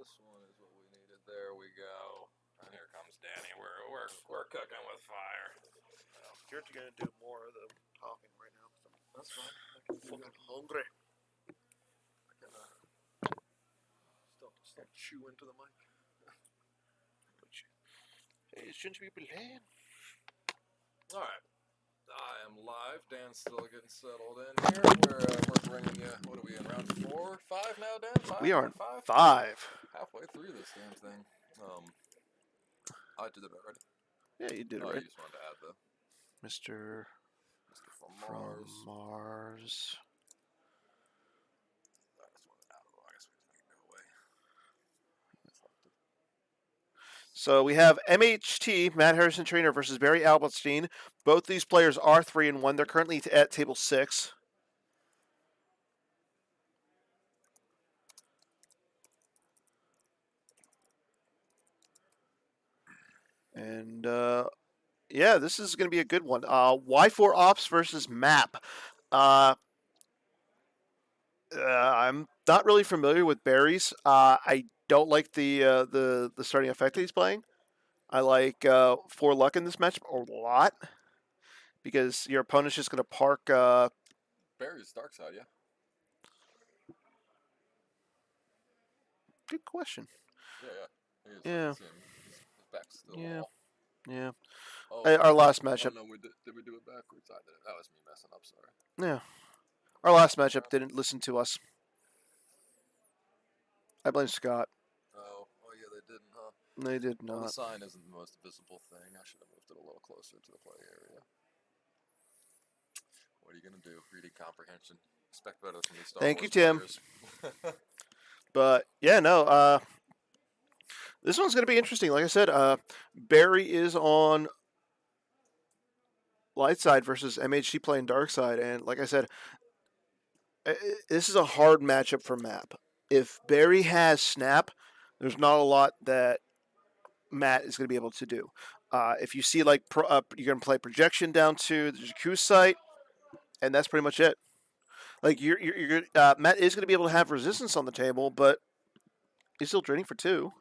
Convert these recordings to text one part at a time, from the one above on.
This one is what we needed. There we go. And here comes Danny. We're cooking with fire. You're gonna do more of the talking right now. That's fine. I'm fucking hungry. I can still chew into the mic. Hey, shouldn't you be playing? All right. I am live. Dan's still getting settled in here. We're bringing you. What are we in round 4, 5 now, Dan? 5. We are in 5. 5. Halfway through this damn thing. I did it already. Yeah, you did it Oh, right. you just wanted to add the Mr. from Mars. Mars. I just wanted to add it. I guess we just make it go away. So we have MHT, Matt Harrison-Trainor versus Barry Alperstein. Both these players are 3-1. They're currently at table 6. And yeah, this is going to be a good one. Y4 Ops versus Map. I'm not really familiar with Barry's. I don't like the starting effect that he's playing. I like 4 luck in this matchup a lot because your opponent's just going to park. Barry's dark side, yeah. Good question. Yeah. Yeah. His back's still Yeah. all. Yeah. Oh, Our last matchup. Oh, no, did we do it backwards? I did it. That was me messing up. Sorry. Yeah. Our last matchup didn't listen to us. I blame Scott. Oh, yeah, they didn't, huh? They did Well, the not. sign isn't the most visible thing. I should have moved it a little closer to the play area. What are you gonna do? Reading comprehension. Expect better from these Star Thank Wars you, Tim. players. But yeah, no. This one's going to be interesting. Like I said, Barry is on light side versus MHT playing dark side, and like I said, this is a hard matchup for Map. If Barry has Snap, there's not a lot that Matt is going to be able to do. If you see like you're going to play projection down to the Jakku site, and that's pretty much it. Like you're Matt is going to be able to have resistance on the table, but he's still draining for 2.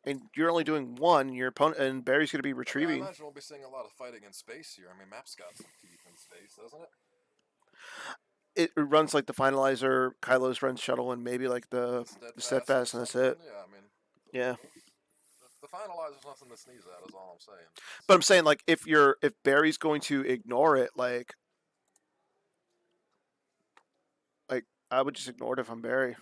And you're only doing 1. Your opponent and Barry's going to be retrieving. I imagine we'll be seeing a lot of fighting in space here. I mean, Map's got some teeth in space, doesn't it? It runs like the finalizer, Kylo's runs shuttle, and maybe like the steadfast, and that's it. Yeah, I mean. Yeah. The finalizer's nothing to sneeze at, is all I'm saying. But I'm saying like if Barry's going to ignore it, like I would just ignore it if I'm Barry.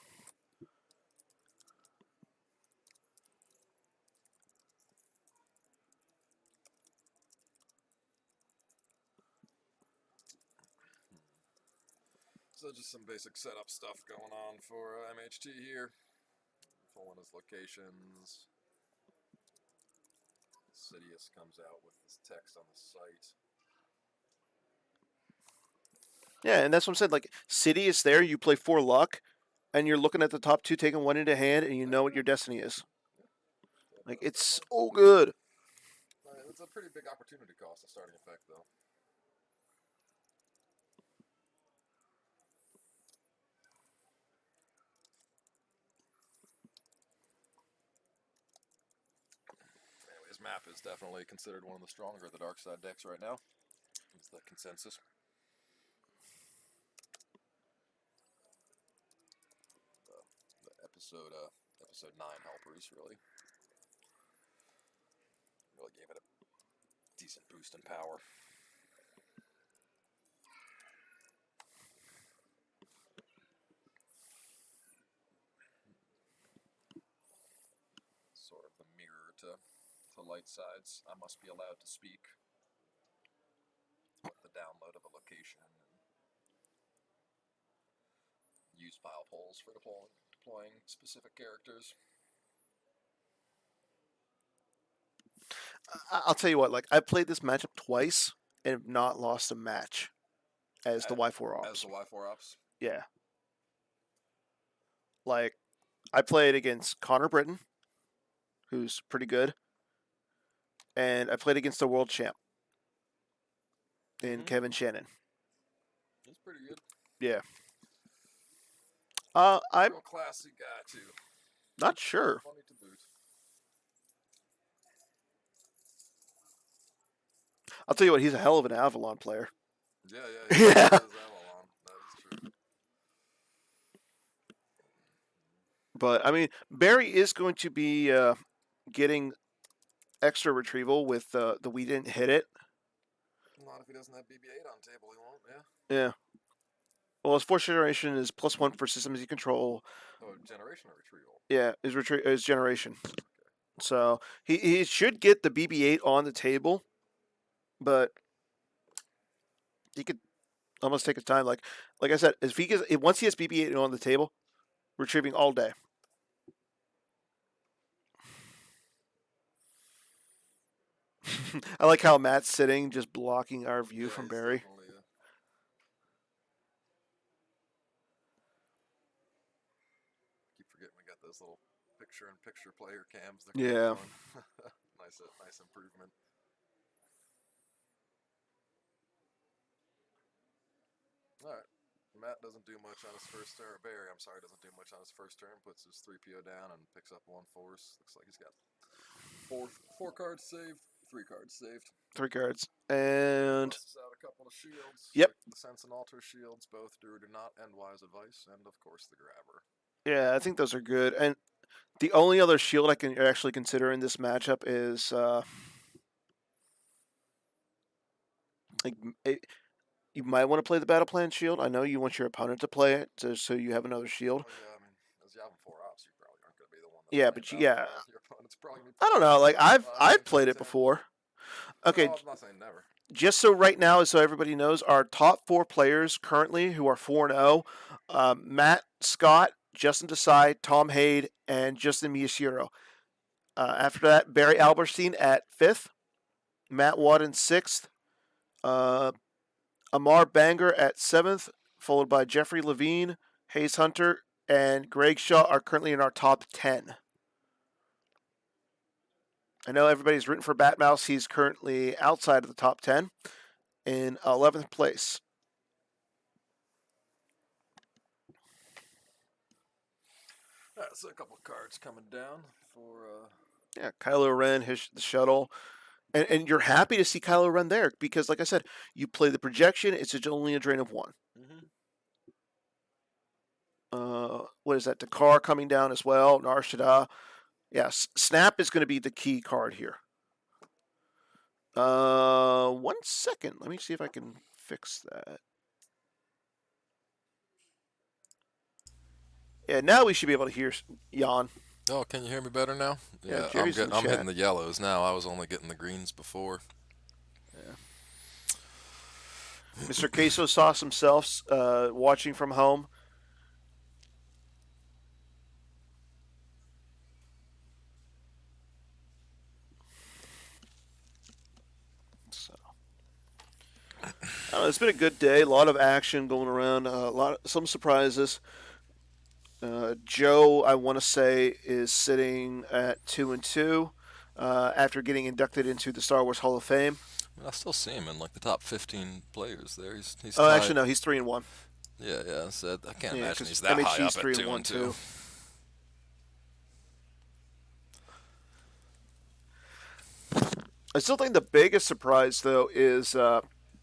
So just some basic setup stuff going on for MHT here. Pulling his locations. Sidious comes out with this text on the site. Yeah, and that's what I'm saying. Like Sidious there, you play 4 luck, and you're looking at the top 2, taking 1 into hand, and you know what your destiny is. Like it's so good. It's a pretty big opportunity cost, the starting effect, though. Anyways, Map is definitely considered one of the stronger of the dark side decks right now. It's the consensus. The episode 9 helpers really gave it a decent boost in power. Sort of the mirror to light sides. I must be allowed to speak with the download of a location and use file polls for deploying specific characters. I'll tell you what. Like I played this matchup twice and have not lost a match as the Y4 Ops. As the Y4 Ops? Yeah. Like I played against Connor Britton, who's pretty good, and I played against the world champ in Kevin Shannon. He's pretty good. Yeah. I'm a classy guy too. Not sure. Funny to boot. I'll tell you what, he's a hell of an Avalon player. Yeah, Yeah. He is Avalon. That is true. But, I mean, Barry is going to be getting extra retrieval with the we didn't hit it. Not if he doesn't have BB-8 on table, he won't, yeah. Yeah. Well, his fourth generation is +1 for systems you control. Oh, generation or retrieval? Yeah, his generation. So he should get the BB-8 on the table, but he could almost take his time. Like I said, once he has BB-8 on the table, retrieving all day. I like how Matt's sitting, just blocking our view from Barry. Keep forgetting we got those little picture-in-picture player cams. Yeah. Nice improvement. All right. Matt doesn't do much on his first turn. Barry, I'm sorry, doesn't do much on his first turn. Puts his 3PO down and picks up 1 force. Looks like he's got four cards saved, 3 cards saved. 3 cards. And busts out a couple of shields. Yep. The Sense and Alter shields, both Drew Do Not and Wise Advice, and of course the Grabber. Yeah, I think those are good. And the only other shield I can actually consider in this matchup is you might want to play the Battle Plan shield. I know you want your opponent to play it, so you have another shield. Oh, yeah, I mean, as you have 4 ops, you probably aren't going to be the one. Yeah, but your opponent's probably I don't know. Like I've played it before. Okay. No, I'm not saying never. Just so right now, so everybody knows, our top 4 players currently who are 4-0, Matt Scott, Justin Desai, Tom Hade, and Justin Miyashiro. After that, Barry Alperstein at 5th, Matt Wadden 6th, Amar Banger at 7th, followed by Jeffrey Levine, Hayes Hunter, and Greg Shaw are currently in our top 10. I know everybody's rooting for Batmouse. He's currently outside of the top 10 in 11th place. All right, so a couple of cards coming down for... Yeah, Kylo Ren, the shuttle. And you're happy to see Kylo Ren there because, like I said, you play the projection. It's only a drain of 1. What is that? Dakar coming down as well. Nar Shaddaa. Yes, Snap is going to be the key card here. 1 second. Let me see if I can fix that. Yeah, now we should be able to hear Jan. Oh, can you hear me better now? Yeah, I'm hitting the yellows now. I was only getting the greens before. Yeah. Mr. Queso Sauce himself, watching from home. So, it's been a good day. A lot of action going around. Some surprises. Joe, I want to say, is sitting at 2-2 after getting inducted into the Star Wars Hall of Fame. I still see him in like the top 15 players there. He's actually no, he's 3-1. Yeah. So I can't imagine he's that high up at 2-2. I still think the biggest surprise though is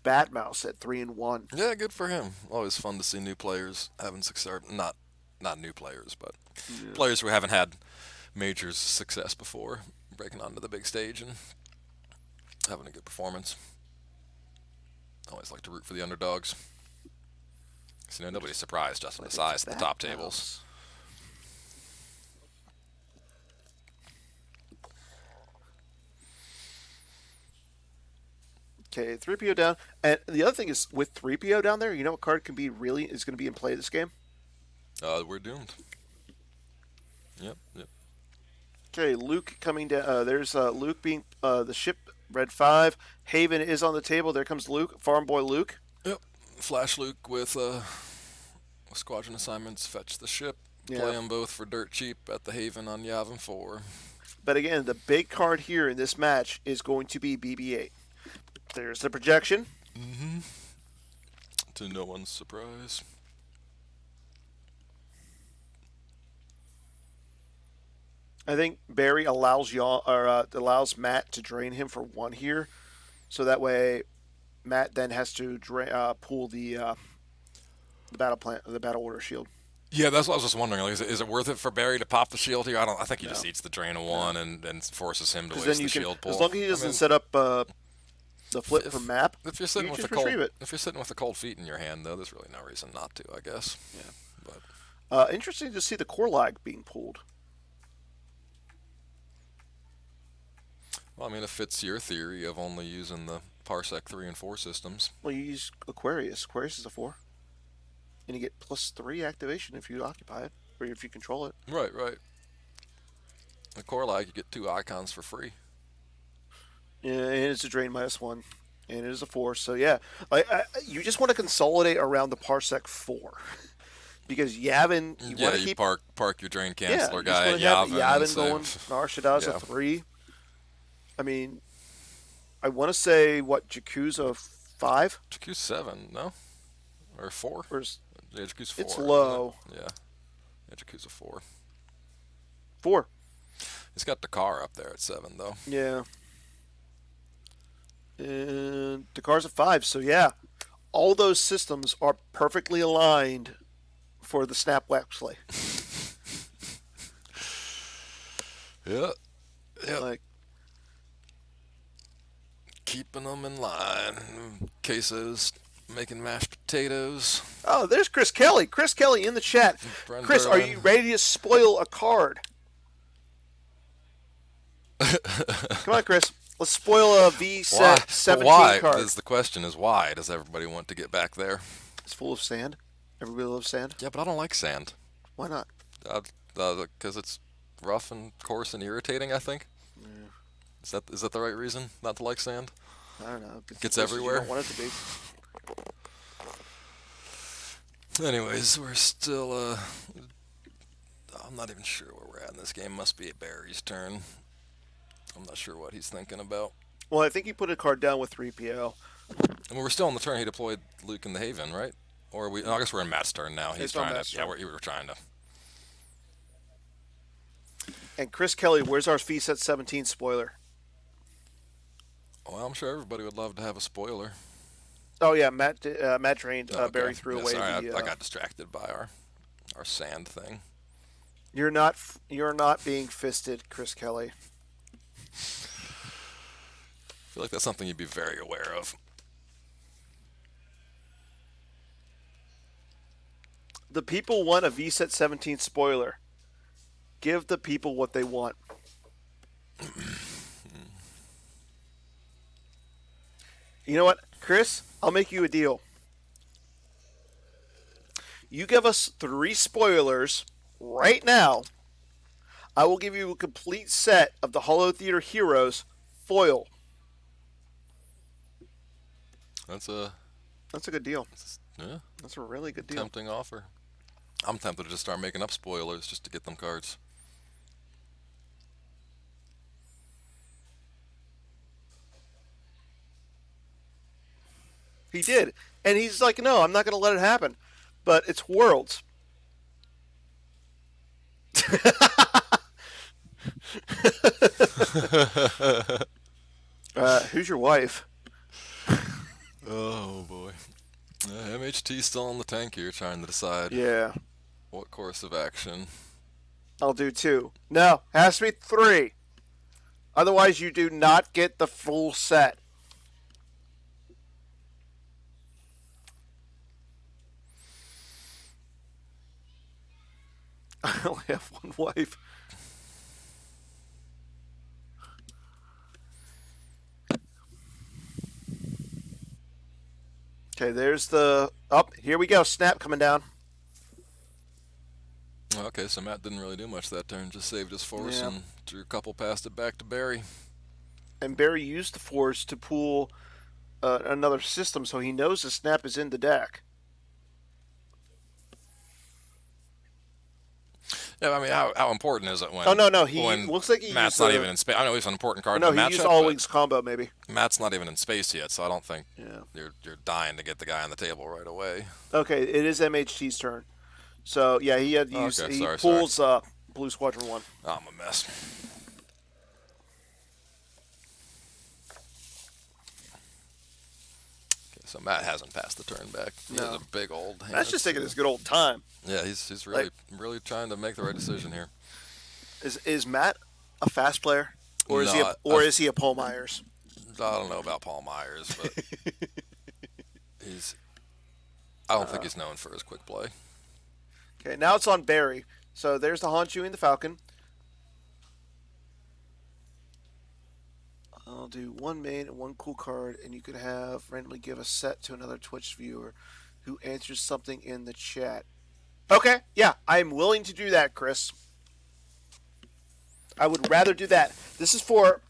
Batmouse at 3-1. Yeah, good for him. Always fun to see new players having success. Not new players, but players who haven't had major success before, breaking onto the big stage and having a good performance. Always like to root for the underdogs. So nobody's surprised Justin Desai at the top tables. Okay, 3PO down. And the other thing is, with 3PO down there, you know what card is going to be in play this game? We're doomed. Yep. Okay, Luke coming down. There's Luke being the ship, red 5. Haven is on the table. There comes Luke, Farm Boy Luke. Yep. Flash Luke with squadron assignments, fetch the ship, play them both for dirt cheap at the Haven on Yavin 4. But again, the big card here in this match is going to be BB-8. There's the projection. To no one's surprise. I think Barry allows allows Matt to drain him for 1 here, so that way Matt then has to pull the the battle order shield. Yeah, that's what I was just wondering. Like, is it worth it for Barry to pop the shield here? I think he No. just eats the drain of 1 and forces him to Because waste then you the can, shield pull. as long as he doesn't set up the flip for map, If you're sitting you with just the cold, retrieve it. if you're sitting with the cold feet in your hand, though, there's really no reason not to, I guess. Yeah. But Interesting to see the core lag being pulled. well, I mean, it fits your theory of only using the Parsec 3 and 4 systems. Well, you use Aquarius. Aquarius is a 4. And you get +3 activation if you occupy it, or if you control it. Right. The core lag, you get 2 icons for free. Yeah, and it's a drain -1, and it is a 4. So yeah, you just want to consolidate around the Parsec 4, because Yavin. You want to keep park your drain canceller guy at Yavin. Yavin Going. Narshada's Yeah. a 3. I mean, I want to say Jakku's 5. Jakku's 7, no? Or 4? Or is, Yeah, Jakku's 4. it's low. Yeah, Jakku's a 4. 4. He's got the car up there at 7, though. Yeah. And the car's a 5. So yeah, all those systems are perfectly aligned for the snap Wexley. Yeah. Like, keeping them in line. Queso's making mashed potatoes. oh, there's Chris Kelly. Chris Kelly in the chat. Bren Chris, are Berlin. you ready to spoil a card? Come on, Chris. Let's spoil a V set Why? 17 Why? card. The question is why does everybody want to get back there? It's full of sand. Everybody loves sand. Yeah, but I don't like sand. Why not? Because it's rough and coarse and irritating, I think. Yeah. Is that the right reason not to like sand? I don't know. Gets You everywhere. don't want it to be. Anyways, we're still. I'm not even sure where we're at in this game. Must be at Barry's turn. I'm not sure what he's thinking about. Well, I think he put a card down with 3PO. And we're still on the turn. He deployed Luke in the Haven, right? Or are we? I guess we're in Matt's turn now. He's It's on trying Matt's to. Yeah, turn. we're trying to. And Chris Kelly, where's our V set 17 spoiler? Well, I'm sure everybody would love to have a spoiler. Oh yeah, Matt drained. Oh, okay. Barry threw Yeah, away sorry, the. I got distracted by our sand thing. You're not being fisted, Chris Kelly. I feel like that's something you'd be very aware of. The people want a V set 17 spoiler. Give the people what they want. You know what, Chris? I'll make you a deal. You give us 3 spoilers right now. I will give you a complete set of the Holo Theater Heroes foil. That's a good deal. yeah, That's a really good deal. tempting offer. I'm tempted to just start making up spoilers just to get them cards. He did. And he's like, no, I'm not going to let it happen. But it's Worlds. Who's your wife? Oh boy. MHT's still on the tank here trying to decide Yeah, what course of action. I'll do 2. No, has to be 3. Otherwise, you do not get the full set. I only have 1 wife. Okay, there's the... Up, here we go. Snap coming down. Okay, so Matt didn't really do much that turn, just saved his force Yeah. and drew a couple past it back to Barry. And Barry used the force to pull another system, so he knows the snap is in the deck. Yeah, I mean, how important is it when? Oh, no, he when looks like he Matt's used not the- even in space. I know he's an important card No, in the he matchup, used all but wings combo, maybe. Matt's not even in space yet, so I don't think Yeah. you're dying to get the guy on the table right away. Okay, it is MHT's turn. So yeah, he had used. Okay, he sorry. pulls Blue Squadron 1. I'm a mess. Okay, so Matt hasn't passed the turn back. He has a big old hand. Matt's just taking his good old time. Yeah, he's really trying to make the right decision here. Is Matt a fast player, or is is he a Paul Myers? I don't know about Paul Myers, but I don't think he's known for his quick play. Okay, now it's on Barry. So there's the Honchewing the Falcon. I'll do one main and one cool card, and you can randomly give a set to another Twitch viewer who answers something in the chat. Okay, yeah, I'm willing to do that, Chris. I would rather do that. This is for...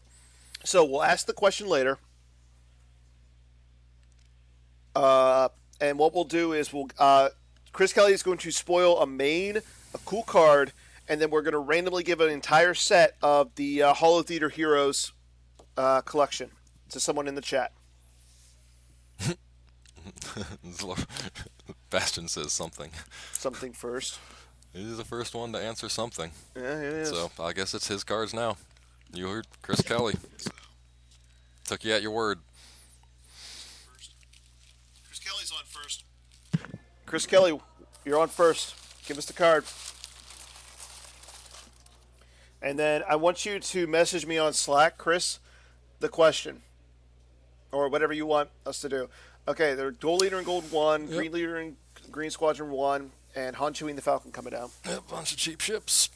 So we'll ask the question later. And what we'll do is Chris Kelly is going to spoil a main, a cool card, and then we're going to randomly give an entire set of the Holo Theater Heroes collection to someone in the chat. Bastion says something. Something first. He's the first one to answer something. Yeah, it is. So I guess it's his cards now. You heard Chris Kelly. Took you at your word. Chris Kelly's on first. Chris Kelly, you're on first. Give us the card. And then I want you to message me on Slack, Chris, the question. Or whatever you want us to do. Okay, they're Gold Leader in Gold 1, yep. Green Leader in Green Squadron 1, and Honchewing the Falcon coming down. Yep, bunch of cheap ships.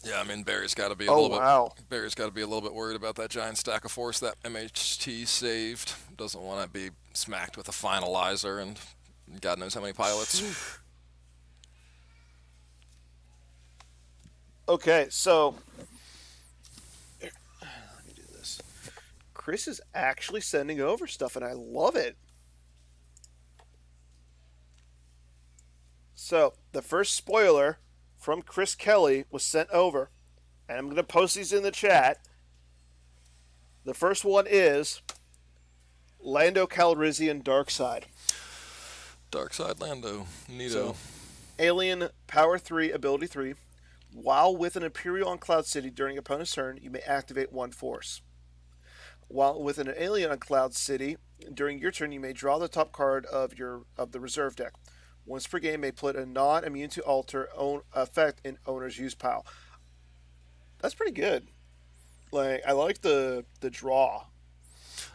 Yeah, I mean Barry's got to be a little bit worried about that giant stack of force that MHT saved. Doesn't want to be smacked with a finalizer and God knows how many pilots. Okay, so let me do this. Chris is actually sending over stuff, and I love it. So the first spoiler from Chris Kelly was sent over, and I'm going to post these in the chat. The first one is Lando Calrissian Darkside. Darkside Lando. Neato. So, Alien Power 3, Ability 3. While with an Imperial on Cloud City during opponent's turn, you may activate one force. While with an Alien on Cloud City during your turn, you may draw the top card of the reserve deck. Once per game, may put a non-immune to alter effect in owner's use pile. That's pretty good. Like, I like the draw.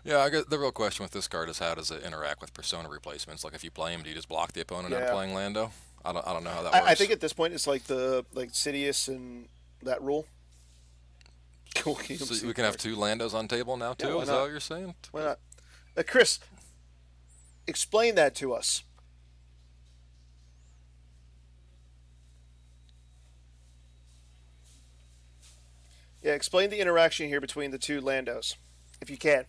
Yeah, I guess the real question with this card is how does it interact with persona replacements? Like, if you play him, do you just block the opponent out of playing Lando? I don't know how that works. I think at this point it's like Sidious and that rule. So we can have two Landos on table now too. Is that what you're saying? Why not? Chris, explain that to us. Yeah, explain the interaction here between the two Landos, if you can.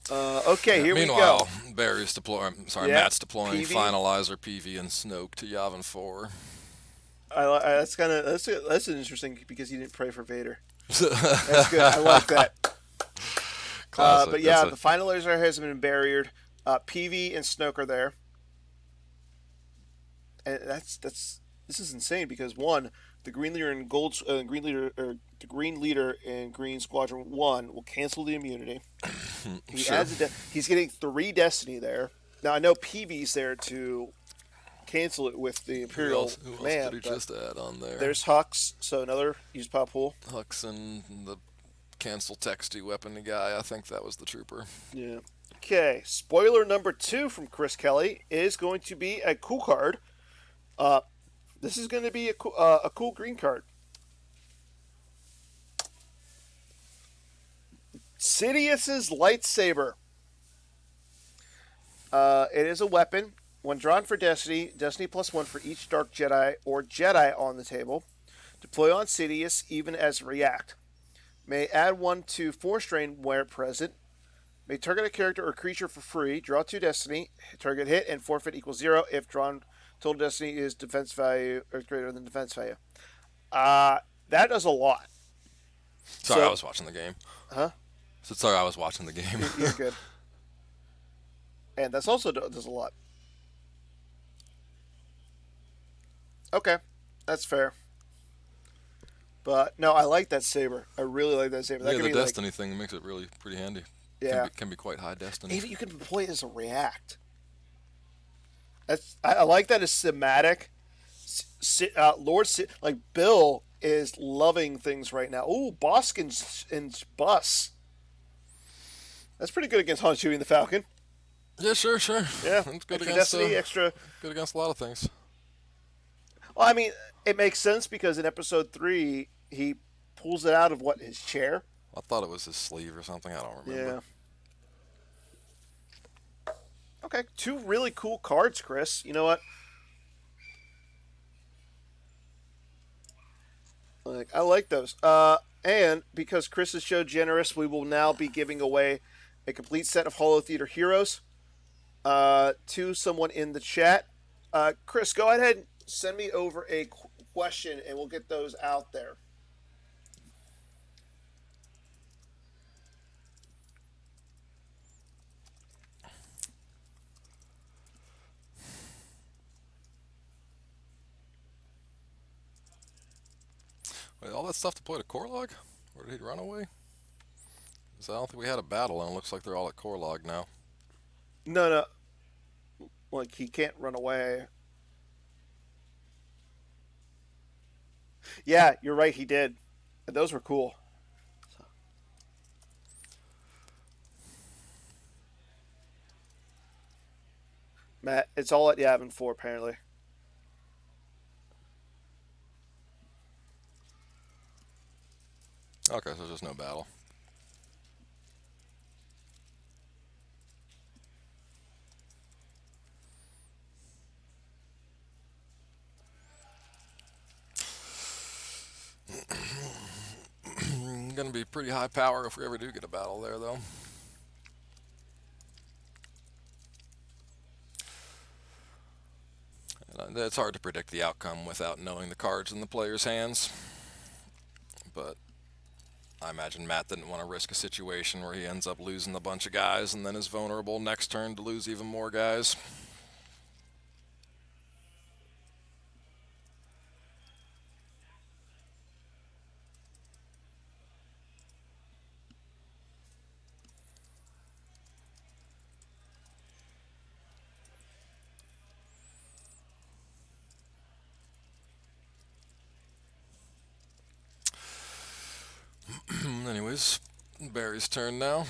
Okay, here we go. Meanwhile, Matt's deploying PV. Finalizer, PV, and Snoke to Yavin 4. That's an interesting because he didn't pray for Vader. That's good. I like that. Classic. But yeah, the Finalizer has been barriered. PV and Snoke are there, and this is insane because one, the Green Leader in the Green Leader in Green Squadron 1 will cancel the immunity. He's getting 3 Destiny there. Now I know PV's there to cancel it with the Imperial Who Command. else did he just add on there? There's Hux, so another use pop pool. Hux and the cancel texty weapon guy. I think that was the trooper. Yeah. Okay. Spoiler number 2 from Chris Kelly is going to be a cool card. This is going to be a cool green card. Sidious's lightsaber. It is a weapon. When drawn for Destiny, Destiny +1 for each Dark Jedi or Jedi on the table. Deploy on Sidious even as react. May add 1 to Force Drain where present. May target a character or creature for free. Draw 2 Destiny. Target hit and forfeit equals 0 if drawn. Total Destiny is defense value or greater than defense value. That does a lot. Sorry, I was watching the game. Huh? Sorry, I was watching the game. You're good. And that's also does a lot. Okay, that's fair. But no, I like that saber. I really like that saber. That Yeah, could the be like, destiny thing makes it really pretty handy. yeah. Can be quite high destiny. Even you can employ it as a react. I like that as thematic. Lord, like Bill is loving things right now. Ooh, Bosk and Bus. That's pretty good against Han shooting the Falcon. Yeah, sure, sure. Yeah, It's good extra against destiny, extra. good against a lot of things. Well, I mean, it makes sense because in episode 3 he pulls it out of what his chair. I thought it was his sleeve or something. I don't remember. Yeah. Okay, 2 really cool cards, Chris. You know what? Like I like those. And because Chris is so generous, we will now be giving away a complete set of Holo Theater Heroes to someone in the chat. Chris, go ahead and send me over a question, and we'll get those out there. Wait, all that stuff to play to Corlog? Or did he run away? 'Cause I don't think we had a battle, and it looks like they're all at Corlog now. No, no, like he can't run away. Yeah, you're right. He did. Those were cool. Matt, it's all at Yavin 4, apparently. Okay, so there's just no battle. Gonna be pretty high power if we ever do get a battle there, though. And it's hard to predict the outcome without knowing the cards in the player's hands. But I imagine Matt didn't want to risk a situation where he ends up losing a bunch of guys and then is vulnerable next turn to lose even more guys. Anyways, Barry's turn now.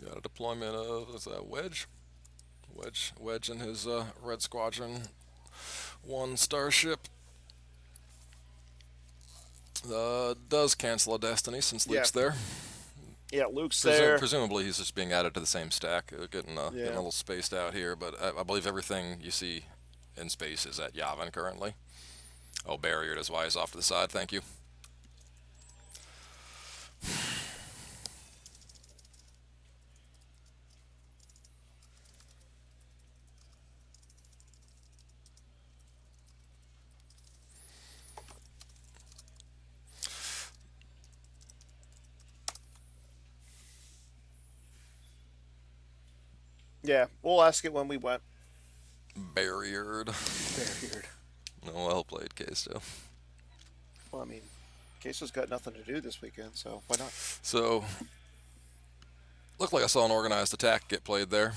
Got a deployment of, is that Wedge? Wedge in his Red Squadron 1 starship. Does cancel a destiny since Luke's there. Yeah, Luke's there. Presumably he's just being added to the same stack, getting a Yeah. little spaced out here, but I believe everything you see in space is at Yavin currently. Oh, barrier is why he's off to the side, thank you. Yeah, we'll ask it when we went. Barriered. Barriered. No, well played, Queso. Well, I mean, Queso's got nothing to do this weekend, so why not? So, looked like I saw an organized attack get played there.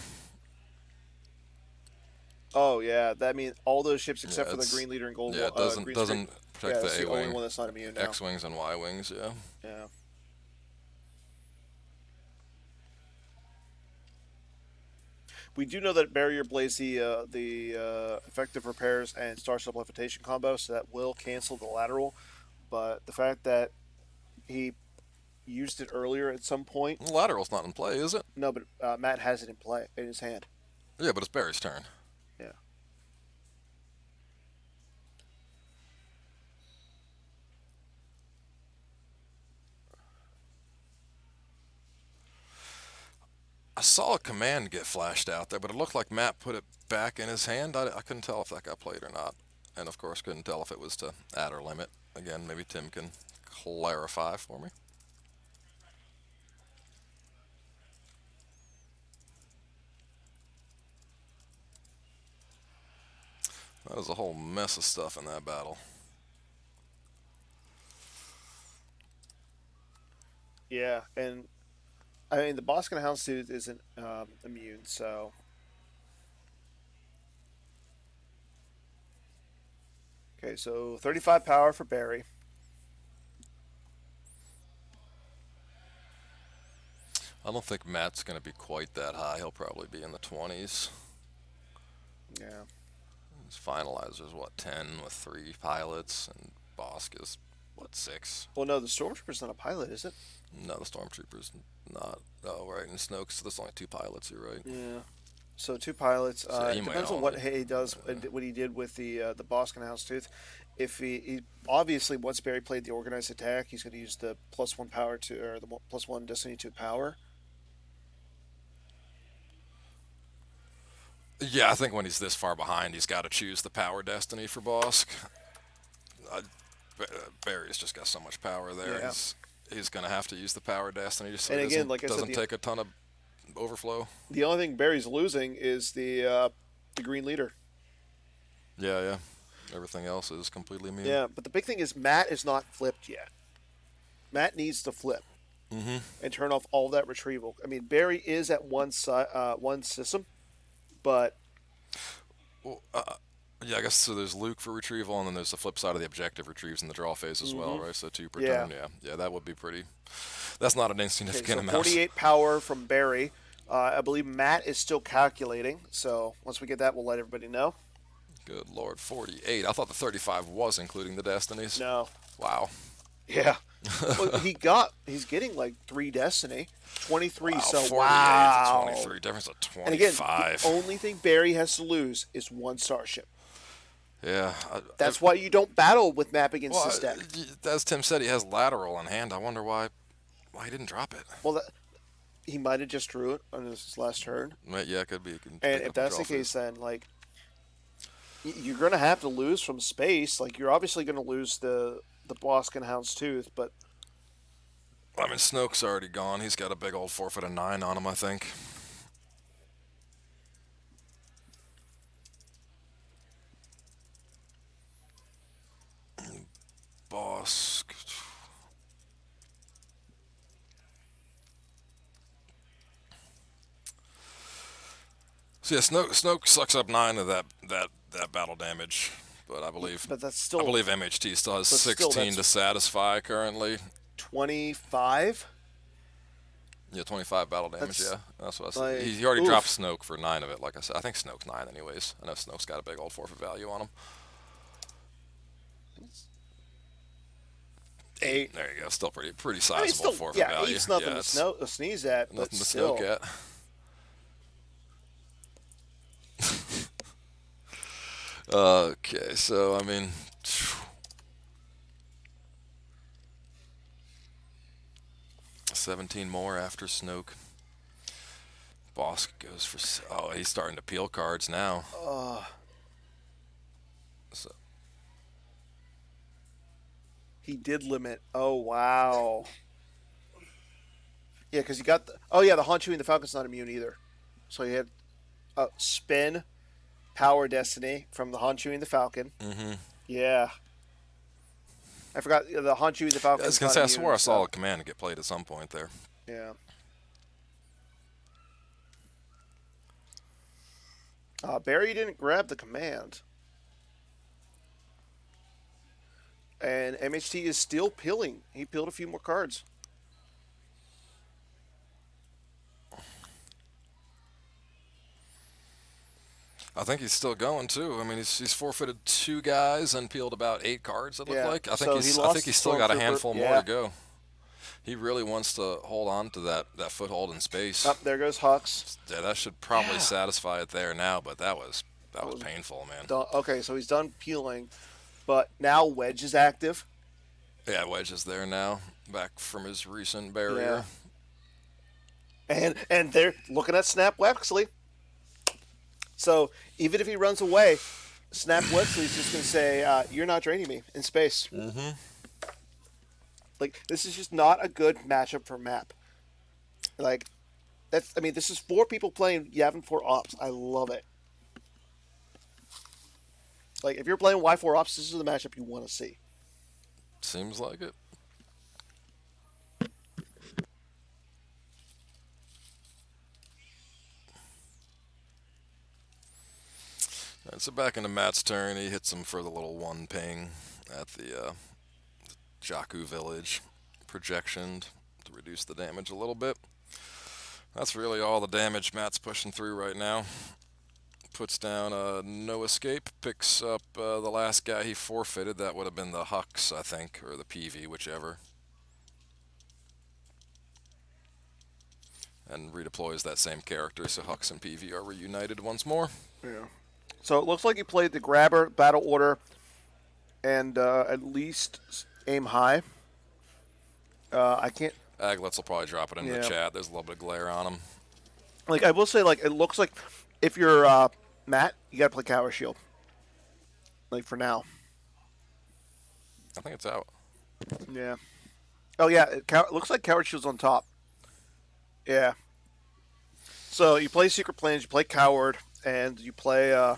Oh yeah, that means all those ships except Yeah, for the green leader and gold. Yeah, it doesn't protect that's the the only A-wing, one that's not immune now. X-wings and Y-wings, yeah. Yeah. We do know that barrier plays the effective repairs and star supplementation combo, so that will cancel the lateral. But the fact that he used it earlier at some point. The lateral's not in play, is it? No, but Matt has it in play in his hand. Yeah, but it's Barry's turn. Yeah. I saw a command get flashed out there, but it looked like Matt put it back in his hand. I couldn't tell if that got played or not. And of course, couldn't tell if it was to add or limit. Again, maybe Tim can clarify for me. That was a whole mess of stuff in that battle. Yeah, and I mean the Boston Houndstooth isn't immune, so okay. So 35 power for Barry. I don't think Matt's going to be quite that high. He'll probably be in the 20s. Yeah. His finalizer's what, 10 with 3 pilots, and Bosk is what, 6. Well, no, the Stormtrooper's not a pilot, is it? No, the Stormtrooper's not. Oh, right, and Snoke's. There's only 2 pilots. You're right. Yeah. So 2 pilots. So he It might depends on only- what he does, what he did with the Boston Houndstooth. If he obviously once Barry played the organized attack, he's going to use the +1 power to or the +1 Destiny 2 power. Yeah, I think when he's this far behind, he's got to choose the power destiny for Bosk. Barry's just got so much power there. Yeah. He's going to have to use the power destiny so And he again, doesn't, like I said, doesn't take a ton of overflow. The only thing Barry's losing is the green leader. Yeah. Everything else is completely immune. Yeah, but the big thing is Matt is not flipped yet. Matt needs to flip and turn off all that retrieval. I mean, Barry is at one system, but Well, yeah, I guess so. There's Luke for retrieval, and then there's the flip side of the objective retrieves in the draw phase as well, right? So 2 per Yeah. turn. Yeah, that would be pretty. That's not an insignificant so amount. 48 power from Barry. I believe Matt is still calculating, so once we get that, we'll let everybody know. Good Lord, 48. I thought the 35 was including the destinies. No. Wow. Yeah. Well, he's getting like 3 Destiny. 23, Wow, so 48 wow. to 23. Difference of 25. And again, the only thing Barry has to lose is 1 starship. Yeah. That's why you don't battle with map against this deck. As Tim said, he has lateral in hand. I wonder why he didn't drop it. Well, he might have just drew it on his last turn. Yeah, it could be. And if that's the case, then like you're going to have to lose from space. Like you're obviously going to lose the Boston Houndstooth, but I mean, Snoke's already gone. He's got a big old 4'9" on him, I think. Bosk. So yeah, Snoke sucks up 9 of that battle damage, but I believe that's still MHT still has 16 to satisfy currently. 25. Yeah, 25 battle damage. That's what I said. Like, He already dropped Snoke for 9 of it. Like I said, I think Snoke's 9 anyways. I know Snoke's got a big old forfeit value on him. 8. There you go. Still pretty sizable forfeit yeah, value. 8's nothing to sneeze at. Nothing but to still. snoke at. Okay, so I mean, 17 more after Snoke. Bosk goes for. Oh, he's starting to peel cards now. So He did limit. Oh wow. Yeah, because he got the. Oh yeah, the Honchewing the Falcon's not immune either. So he had spin, power destiny from the Honchewing the Falcon. Mm-hmm. Yeah. I forgot the Honchewing the Falcon. I was gonna say, I swore I saw a command get played at some point there. Yeah. Barry didn't grab the command. And MHT is still peeling. He peeled a few more cards. I think he's still going too. I mean, he's forfeited 2 guys and peeled about 8 cards. It looked like. I think he's still got a handful more to go. He really wants to hold on to that foothold in space. Up there goes Hux. Yeah, that should probably satisfy it there now. But that was painful, man. Okay, so he's done peeling, but now Wedge is active. Yeah, Wedge is there now, back from his recent barrier. Yeah. And they're looking at Snap Wexley. So even if he runs away, Snap Wexley's just going to say, "You're not draining me in space." Mm-hmm. Like this is just not a good matchup for Map. Like that's. I mean, this is 4 people playing Yavin 4 Ops. I love it. Like if you're playing Y4 Ops, this is the matchup you want to see. Seems like it. Alright, so back into Matt's turn. He hits him for the little one ping at the Jakku village projection to reduce the damage a little bit. That's really all the damage Matt's pushing through right now. Puts down no escape, picks up the last guy he forfeited. That would have been the Hux, I think, or the PV, whichever. And redeploys that same character, so Hux and PV are reunited once more. Yeah. So it looks like he played the grabber, battle order, and at least aim high. I can't. Aglets will probably drop it into the chat. There's a little bit of glare on him. Like I will say, like it looks like if you're Matt, you got to play Cower Shield. Like for now. I think it's out. Yeah. Oh yeah, it looks like Coward Shield's on top. Yeah. So you play Secret Planes, you play Coward, and you play. Oh,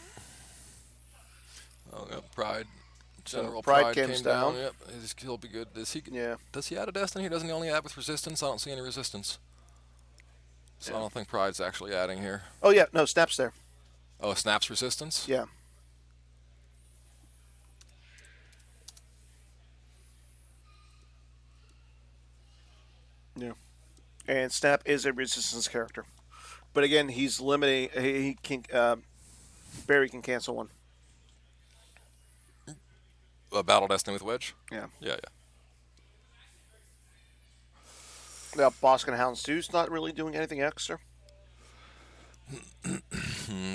yeah, Pride. General Pride came comes down. Yep, he'll be good. Does he? Yeah. Does he add a Destiny? Or doesn't he only add with resistance? I don't see any resistance. So I don't think Pride's actually adding here. Oh yeah, no, Snap's there. Oh, Snap's resistance? Yeah. Yeah. And Snap is a resistance character, but again, he's limiting. He can Barry can cancel one. Battle Destiny with Wedge? Yeah. Yeah. Now, Boskin Houndstooth's not really doing anything extra.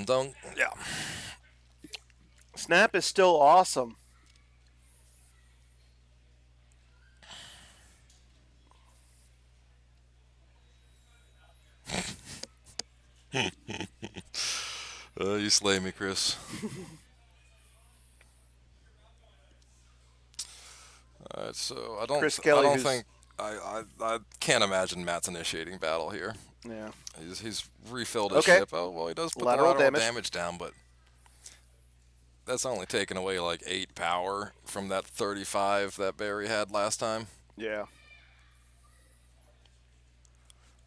Don't. Yeah. Snap is still awesome. You slay me, Chris. All right, so I don't. Chris Kelly, I don't think. I can't imagine Matt's initiating battle here. Yeah. He's refilled his Okay. ship. Oh well, he does put Lateral the lateral damage. damage down, but that's only taking away like 8 power from that 35 that Barry had last time. Yeah.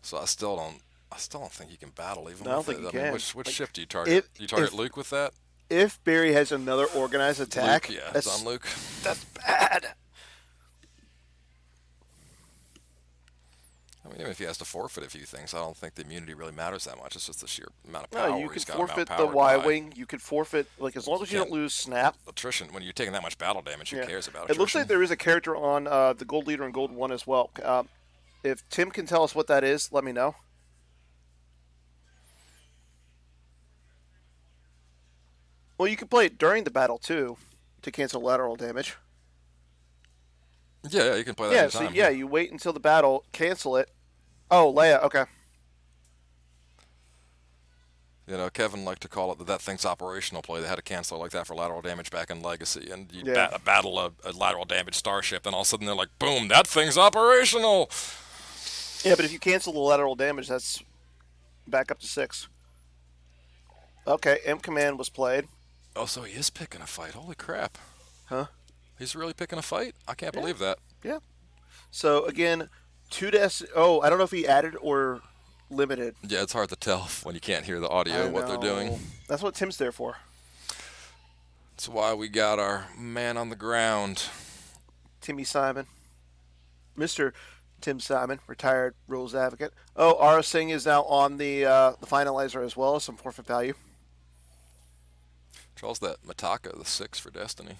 So I still don't think he can battle even. I don't with think it. he I can. mean, which Like, ship do you target? if- Do you target if- Luke with that? If Barry has another organized attack, Luke, yeah, that's, it's on Luke. that's bad. I mean, even if he has to forfeit a few things, I don't think the immunity really matters that much. It's just the sheer amount of No, power you he's could got. forfeit the power Y-Wing. You could forfeit, like, as long as you don't can't- lose Snap. Attrition. When you're taking that much battle damage, who Yeah. cares about It attrition? looks like there is a character on the Gold Leader and Gold 1 as well. If Tim can tell us what that is, let me know. Well, you can play it during the battle, too, to cancel lateral damage. Yeah, you can play that Yeah, anytime. so, you wait until the battle, cancel it. Oh, Leia, okay. You know, Kevin liked to call it that thing's operational play. They had to cancel it like that for lateral damage back in Legacy, and you Yeah. battle a lateral damage starship, and all of a sudden they're like, boom, that thing's operational. Yeah, but if you cancel the lateral damage, that's back up to 6. Okay, M Command was played. Oh, so he is picking a fight. Holy crap. Huh? He's really picking a fight? I can't believe that. Yeah. So, again, 2 to Oh, I don't know if he added or limited. Yeah, it's hard to tell when you can't hear the audio what they're doing. That's what Tim's there for. That's why we got our man on the ground. Timmy Simon. Mr. Tim Simon, retired rules advocate. Oh, Ara Singh is now on the finalizer as well, some forfeit value. Charles, that Mataka, the 6 for Destiny.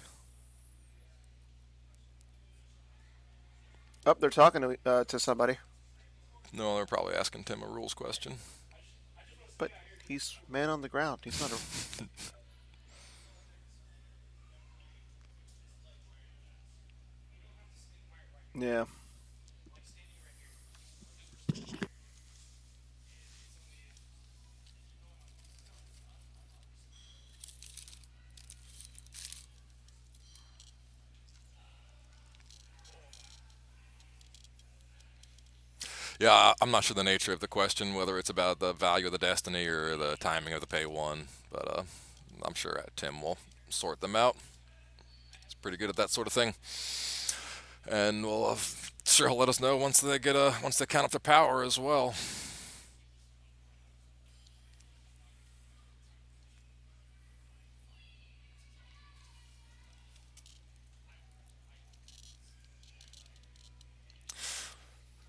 Oh, they're talking to somebody. No, they're probably asking Tim a rules question. But he's man on the ground. He's not a... Yeah. Yeah, I'm not sure the nature of the question, whether it's about the value of the Destiny or the timing of the pay 1, but I'm sure Tim will sort them out. He's pretty good at that sort of thing. And sure he'll let us know once they count up their power as well.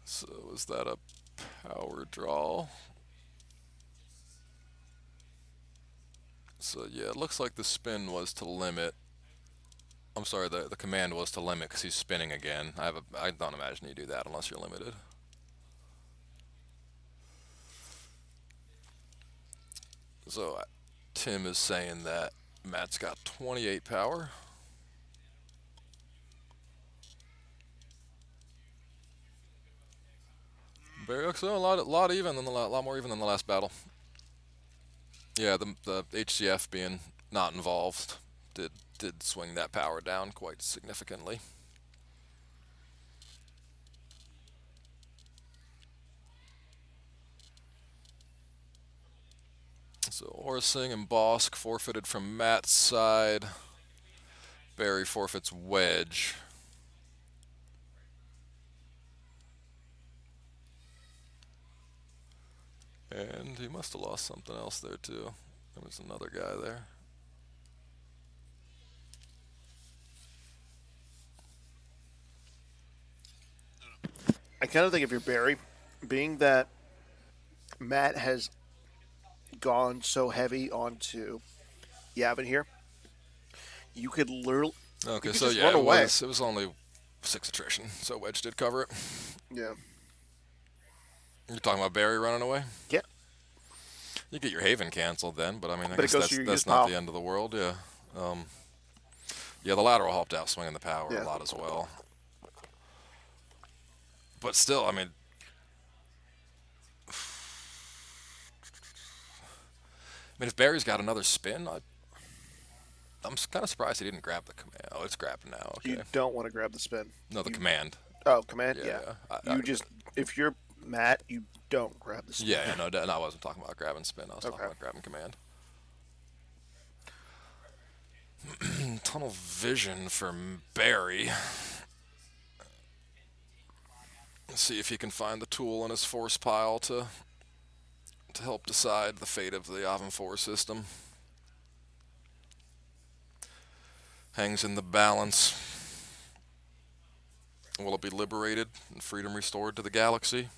So is that a power draw? So yeah, it looks like the spin was to limit. I'm sorry, the command was to limit because he's spinning again. I don't imagine you do that unless you're limited. So Tim is saying that Matt's got 28 power. Barry looks a lot more even than the last battle. Yeah, the HCF being not involved did swing that power down quite significantly. So Orsing and Bosk forfeited from Matt's side. Barry forfeits wedge. And he must have lost something else there too. There was another guy there. I kind of think if you're Barry, being that Matt has gone so heavy onto Yavin here, you could literally Okay, you could so just yeah, run away. it was only 6 attrition, so Wedge did cover it. Yeah. You're talking about Barry running away? Yeah. You get your Haven canceled then, but I mean, I But it guess goes to your that's use not pile. the end of the world. Yeah. Yeah, the lateral helped out swinging the power Yeah. a lot as well. But still, I mean, if Barry's got another spin, I'm kind of surprised he didn't grab the command. Oh, it's grabbed now. Okay. You don't want to grab the spin. No, the command. Oh, command? Yeah. You just, if you're Matt, you don't grab the spin. Yeah, no, I wasn't talking about grabbing spin. I was talking about grabbing command. Tunnel vision for Barry. Let's see if he can find the tool in his force pile to help decide the fate of the Oven 4 system. Hangs in the balance. Will it be liberated and freedom restored to the galaxy?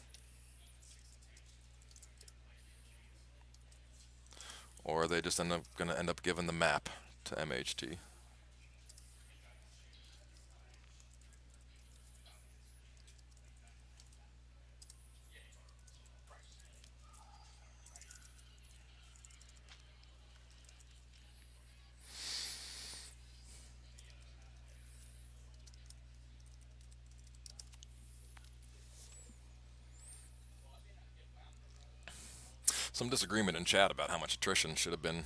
Or are they just going to end up giving the map to MHT? Some disagreement in chat about how much attrition should have been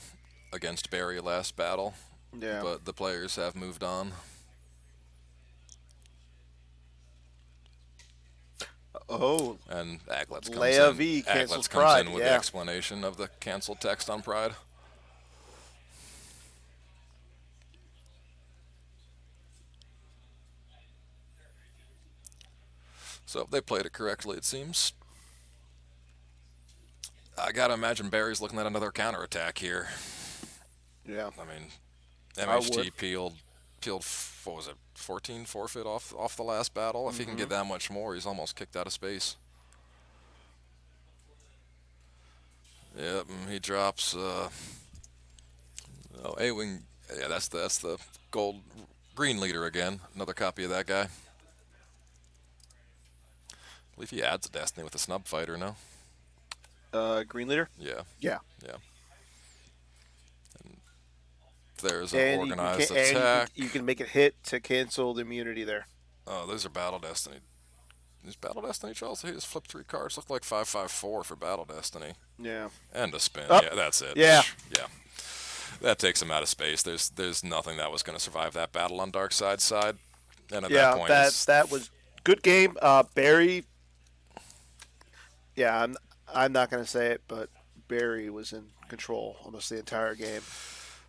against Barry last battle. Yeah. But the players have moved on. Oh. And Aglets comes Leia in. V cancels Aglets comes Pride, in with the explanation of the canceled text on Pride. So they played it correctly, it seems. I gotta imagine Barry's looking at another counterattack here. Yeah. I mean, MHT peeled, what was it, 14 forfeit off the last battle. If he can get that much more, he's almost kicked out of space. Yep, and he drops. A-Wing. Yeah, that's the green leader again. Another copy of that guy. I believe he adds a Destiny with a snub fighter, no? Green leader? Yeah. Yeah. Yeah. And there's an organized attack. You can make it hit to cancel the immunity there. Oh, those are Battle Destiny. These Battle Destiny Charles, he just flipped 3 cards. Look like 5/5/4 for Battle Destiny. Yeah. And a spin. Oh. Yeah, that's it. Yeah. Yeah. That takes him out of space. There's nothing that was going to survive that battle on Darkseid's side. And at that point, that was good game. Barry. Yeah, I'm not going to say it, but Barry was in control almost the entire game.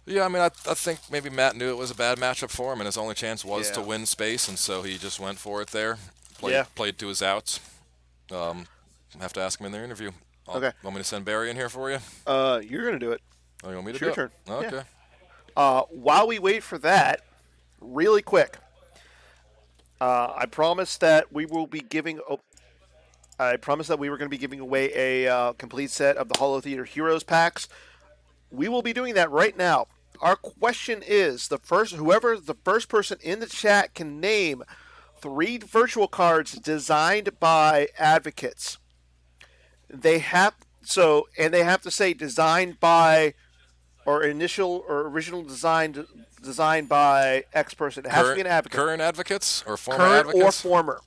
Yeah, I mean, I think maybe Matt knew it was a bad matchup for him, and his only chance was to Yeah. win space, and so he just went for it there. Yeah. Played to his outs. Have to ask him in their interview. Okay. Want me to send Barry in here for you? You're gonna do it. Oh, you want me to It's do your it? turn. Yeah. Okay. While we wait for that, really quick, I promised that we will be giving. Oh, I promised that we were going to be giving away a complete set of the Holo Theater Heroes packs. We will be doing that right now. Our question is whoever the first person in the chat can name 3 virtual cards designed by advocates. They have they have to say designed by or initial or original designed by X person. It has to be an advocate. Current advocates or former Current or advocates? former.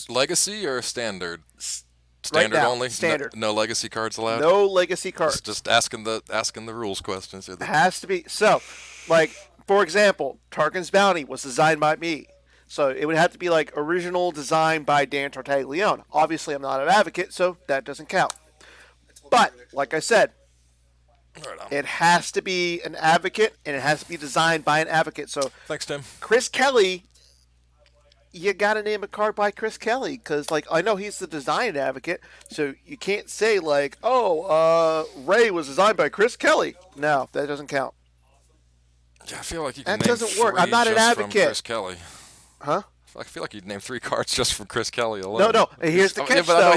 Legacy or standard? Right Standard now, only. standard. No legacy cards allowed. No legacy cards. Just asking the rules questions. It has to be. So, like, for example, Tarkin's Bounty was designed by me. So it would have to be like original design by Dan Tartaglione. Obviously, I'm not an advocate, so that doesn't count. But, like I said, Right on. it has to be an advocate, and it has to be designed by an advocate. So Thanks, Tim. Chris Kelly, you got to name a card by Chris Kelly because, like, I know he's the design advocate, so you can't say like, "Oh, Ray was designed by Chris Kelly." No, that doesn't count. Yeah, I feel like you can That name doesn't work. 3 I'm not an just from advocate. Chris Kelly. Huh? I feel like you'd name 3 cards just from Chris Kelly alone. No. Here's the catch, but I know though.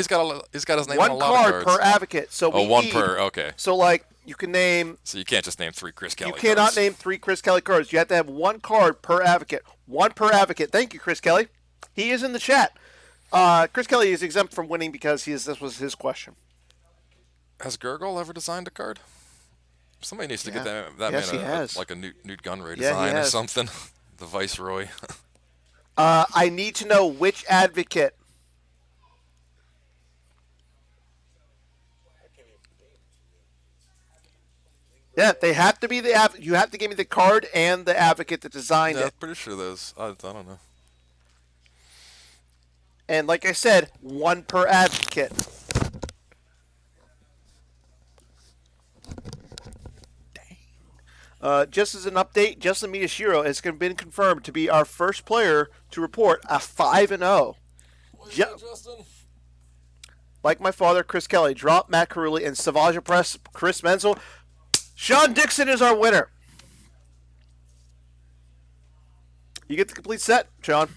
he's got his name One on a lot of card cards. per advocate. So we one need, per. Okay. So like you can name. So you can't just name 3 Chris Kelly. You cannot cards. name 3 Chris Kelly cards. You have to have 1 card per advocate. 1 per advocate. Thank you, Chris Kelly. He is in the chat. Chris Kelly is exempt from winning because this was his question. Has Gurgle ever designed a card? Somebody needs to get that Yes, man he has. like a Newt Gunray Yeah, he design or has. something. The Viceroy. I need to know which advocate. Yeah, they have to be the you have to give me the card and the advocate that designed Yeah, I'm it. pretty sure those. I don't know. And like I said, 1 per advocate. Just as an update, Justin Miyashiro has been confirmed to be our first player to report a 5-0. Justin? Like my father, Chris Kelly, drop Matt Carulli and Savage Press, Chris Menzel. Sean Dixon is our winner. You get the complete set, Sean.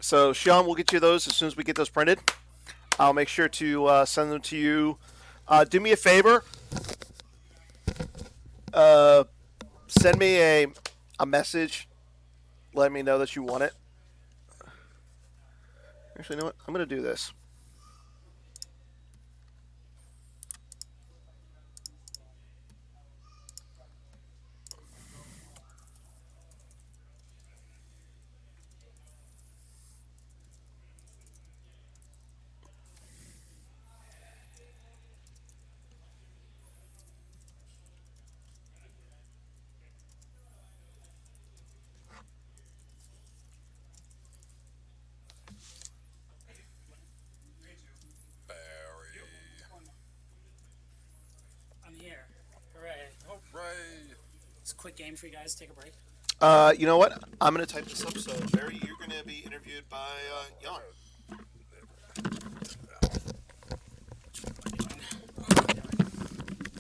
So, Sean, we'll get you those as soon as we get those printed. I'll make sure to send them to you. Do me a favor. Send me a message. Let me know that you want it. Actually, you know what? I'm going to do this. I'm here. Hooray. Hooray. It's a quick game for you guys. Take a break. You know what? I'm going to type this up. So, Barry, you're going to be interviewed by Jan.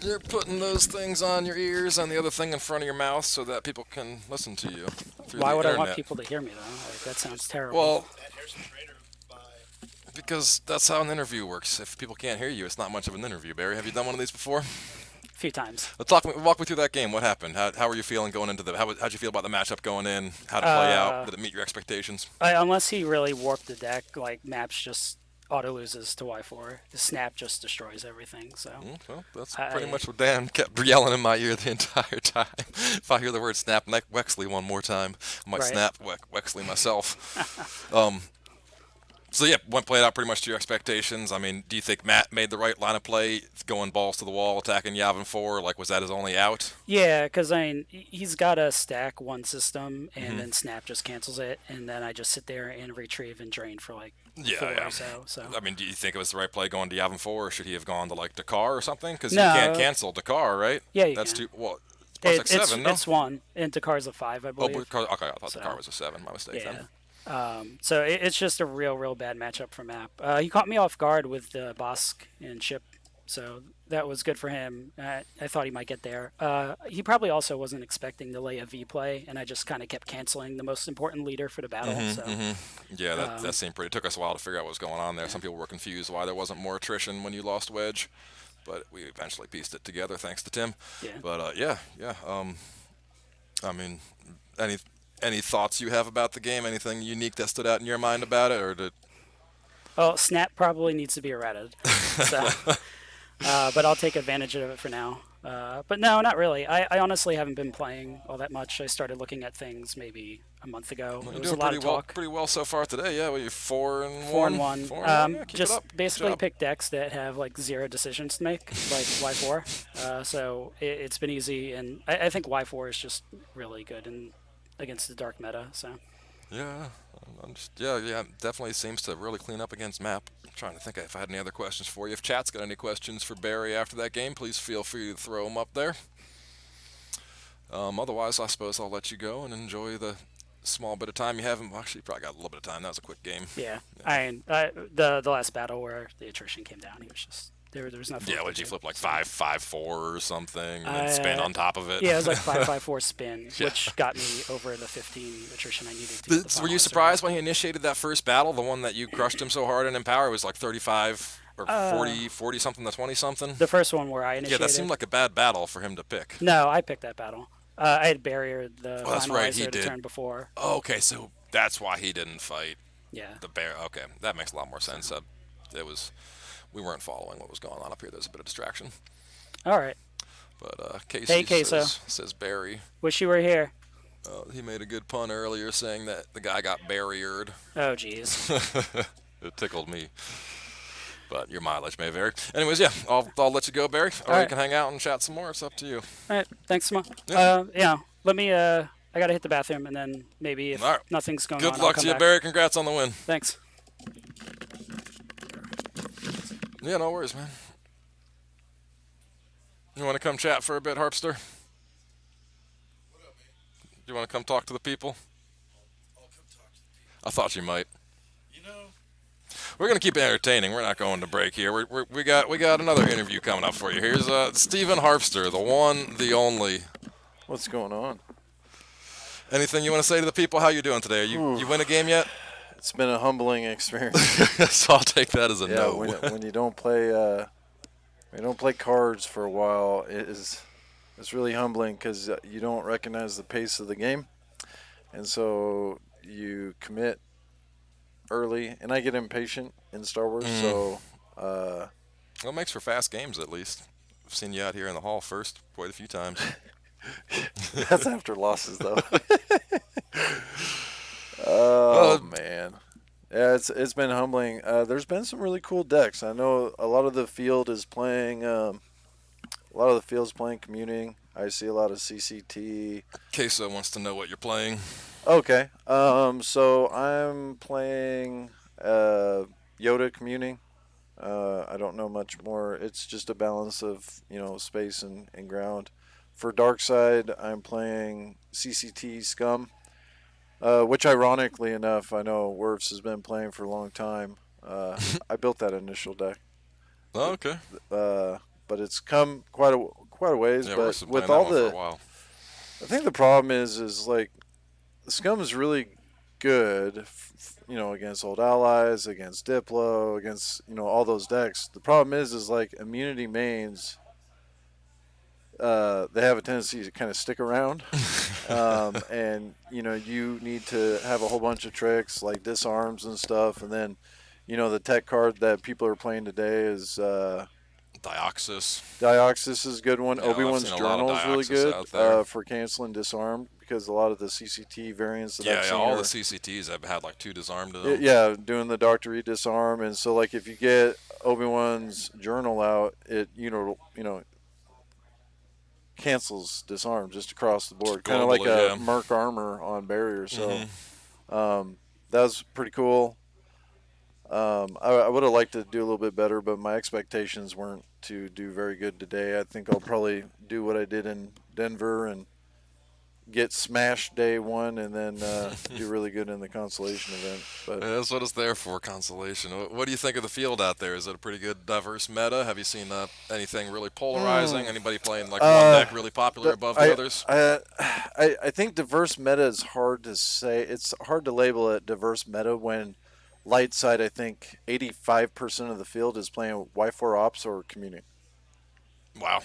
You're putting those things on your ears and the other thing in front of your mouth so that people can listen to you through Why the would I internet. want people to hear me, though? Like, that sounds terrible. Well, Harrison-Trainor by... because that's how an interview works. If people can't hear you, it's not much of an interview. Barry, have you done one of these before? A few times. Walk me through that game. What happened? How were you feeling going into how'd you feel about the matchup going in? How'd it play out? Did it meet your expectations? Unless he really warped the deck, like, Maps just auto loses to Y4. The snap just destroys everything, so... Well, that's pretty much what Dan kept yelling in my ear the entire time. If I hear the word snap Wexley one more time, I might Right. snap Wexley myself. So yeah, one played out pretty much to your expectations. I mean, do you think Matt made the right line of play, going balls to the wall, attacking Yavin 4? Like, was that his only out? Yeah, because I mean, he's got to stack one system, and Mm-hmm. then Snap just cancels it, and then I just sit there and retrieve and drain for like Yeah, 4 yeah. or so. So I mean, do you think it was the right play going to Yavin 4, or should he have gone to like Dakar or something? Because you can't no, cancel Dakar, right? yeah, you That's can. too. Well, it's Parsec It's 7, no? one, and Dakar's a 5, I Oh, believe. okay, I thought Dakar So was a 7. My mistake yeah. then. So it's just a real bad matchup for Map. He caught me off guard with the Bosk and Chip, so that was good for him. I thought he might get there. He probably also wasn't expecting to lay a V play, and I just kind of kept canceling the most important leader for the battle. So Yeah, that seemed pretty. It took us a while to figure out what was going on there. Some people were confused why there wasn't more attrition when you lost Wedge, but we eventually pieced it together thanks to Tim. yeah. But yeah. I mean, any any thoughts you have about the game? Anything unique that stood out in your mind about it, or did? Well, Snap probably needs to be errated. So, but I'll take advantage of it for now. But no, not really. I honestly haven't been playing all that much. I started looking at things maybe a month ago. Well, It you're was a doing lot of talk. pretty well so far today. Yeah, well, you're 4-1. 4-1. 4-1. Yeah, keep it Just up. Good basically job. pick decks that have like 0 decisions to make, like Y4. So it's been easy, and I think Y4 is just really good against the dark meta. So Yeah, yeah. Definitely seems to really clean up against Map. I'm trying to think if I had any other questions for you. If chat's got any questions for Barry after that game, please feel free to throw them up there. Otherwise, I suppose I'll let you go and enjoy the small bit of time you have. Well, actually, you probably got a little bit of time. That was a quick game. yeah, the last battle where the attrition came down, he was just there. There was nothing. Yeah, would you flip like 5-5-4 or something, and then Uh, spin on top of it? Yeah, it was like 5-5-4 spin, Yeah. which got me over the 15 attrition I needed to get the Were you finalizer. surprised when he initiated that first battle, the one that you crushed him so hard in Empower? It was like 35 or 40 something to 20 something. The first one where I Yeah, initiated. that seemed like a bad battle for him to pick. No, I picked that battle. I had barriered the Oh, that's finalizer right, he the did. turn before. Oh, okay, so that's why he didn't fight Yeah. the bear. Okay, that makes a lot more sense. We weren't following what was going on up here. There's a bit of distraction. All right. But Casey Hey, Queso. says Barry. Wish you were here. He made a good pun earlier saying that the guy got barriered. Oh, jeez. It tickled me. But your mileage may vary. Anyways, yeah, I'll let you go, Barry. Or All you right. can hang out and chat some more. It's up to you. All right. Thanks so much. Yeah. Let me. I gotta hit the bathroom, and then maybe if All right. nothing's going Good on, luck I'll come to you, back. Barry. Congrats on the win. Thanks. Yeah, no worries, man. You want to come chat for a bit, Harpster? You want to come talk to the people? I thought you might. We're gonna keep it entertaining. We're not going to break here. We got another interview coming up for you. Here's Stephen Harpster, the one, the only. What's going on? Anything you want to say to the people? How you doing today? You win a game yet? It's been a humbling experience. So I'll take that as a Yeah, no. when you don't play cards for a while, it's really humbling because you don't recognize the pace of the game, and so you commit early. And I get impatient in Star Wars, so Well, it makes for fast games at least. I've seen you out here in the hall first quite a few times. that's after losses, though. Oh man. Yeah, it's been humbling. There's been some really cool decks. I know a lot of the field is playing. Commuting. I see a lot of CCT. Queso wants to know what you're playing. Okay. So I'm playing Yoda communing. I don't know much more. It's just a balance of space and ground. For Dark Side, I'm playing CCT Scum. Which, ironically enough, I know Werfs has been playing for a long time. I built that initial deck, Oh, okay. but it's come quite a ways. Yeah, but we've been with playing all that one for the, a while. I think the problem is like the Scum is really good, against Old Allies, against Diplo, against all those decks. The problem is like immunity mains. They have a tendency to kind of stick around, and you need to have a whole bunch of tricks like disarms and stuff, and then the tech card that people are playing today is Dioxys. is a good one. Yeah, I've Obi-Wan's seen a lot of Journal is really Dioxys out there. good for canceling disarm, because a lot of the CCT variants that I've Yeah, seen all are, the CCTs have had like 2 disarmed to them. yeah, doing the Dr. E disarm. And so, like, if you get Obi-Wan's Journal out, it cancels disarm just across the board, kind of like globally, a yeah. Merc armor on barrier. So Mhm. that was pretty cool. I would have liked to do a little bit better, but my expectations weren't to do very good today. I think I'll probably do what I did in Denver and get smashed day one, and then do really good in the consolation event. But Yeah, that's what it's there for, consolation. What do you think of the field out there? Is it a pretty good, diverse meta? Have you seen anything really polarizing? Anybody playing like one deck really popular above the others? I think diverse meta is hard to say. It's hard to label it diverse meta when light side, I think 85% of the field is playing Y4 Ops or Community. Wow.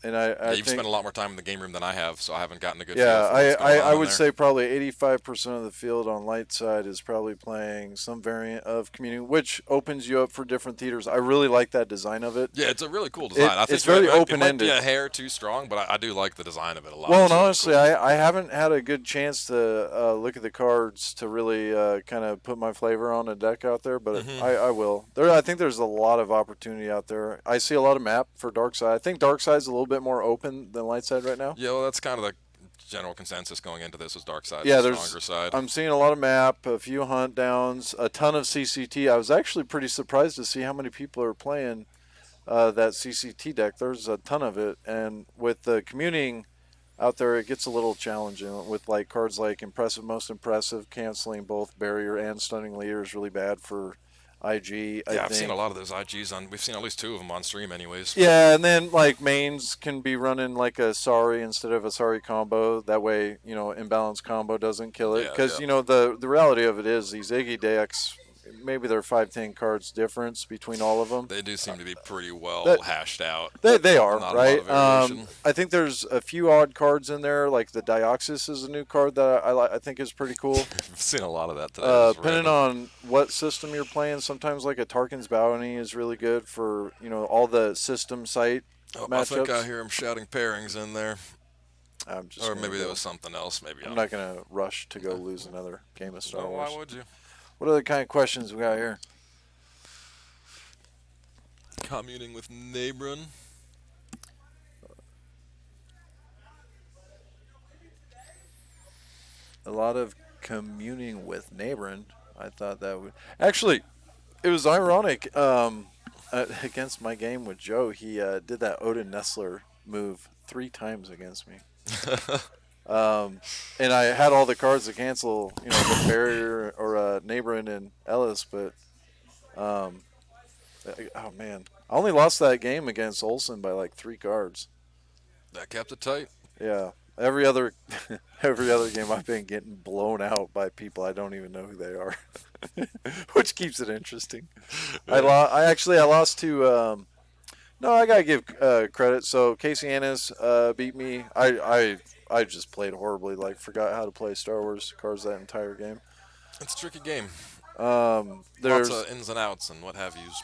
And Yeah, you've think, spent a lot more time in the game room than I have, so I haven't gotten a good yeah, feel for what's going on I in would there. say probably 85% of the field on light side is probably playing some variant of Community, which opens you up for different theaters. I really like that design of it. Yeah, it's a really cool design. I think it's very it might open-ended. be a hair too strong, but I do like the design of it a lot. Well, It's and really honestly, cool. I haven't had a good chance to look at the cards to really kind of put my flavor on a deck out there, but I will. I think there's a lot of opportunity out there. I see a lot of map for Dark Side. I think Dark Side's a little bit more open than Light Side right now. Yeah, well, that's kind of the general consensus going into this is Dark Side, Yeah, the stronger side. I'm seeing a lot of map, a few hunt downs, a ton of CCT. I was actually pretty surprised to see how many people are playing that CCT deck. There's a ton of it, and with the communing out there, it gets a little challenging with like cards like Impressive, Most Impressive, canceling both Barrier and Stunning Leader is really bad for IG. I've seen a lot of those IGs on. We've seen at least 2 of them on stream, anyways. Yeah, and then like mains can be running like a Sorry instead of a Sorry combo. That way, imbalanced combo doesn't kill it. Because the reality of it is these Iggy decks, maybe they're 5-10 cards difference between all of them. They do seem to be pretty well hashed out. They are, Not right? A lot of variation. I think there's a few odd cards in there, like the Dioxys is a new card that I think is pretty cool. I've seen a lot of that today. Depending on what system you're playing, sometimes like a Tarkin's Bounty is really good for, all the system site matchups. I think I hear him shouting pairings in there. Or maybe there was something else. Maybe I'm not going to rush to go lose another game of Star Wars. Why would you? What other kind of questions we got here? Communing with Nabron. A lot of communing with Nabron. I thought that would actually. It was ironic. Against my game with Joe, he did that Odin Nestler move 3 times against me. And I had all the cards to cancel, the Barrier or Nabron and Ellis, but oh man, I only lost that game against Olsen by like 3 cards. That kept it tight. Yeah, every other game I've been getting blown out by people I don't even know who they are, which keeps it interesting. I lost to. No, I gotta give credit. So Casey Annis beat me. I just played horribly. Like forgot how to play Star Wars cards that entire game. It's a tricky game. There's lots of ins and outs and what have yous.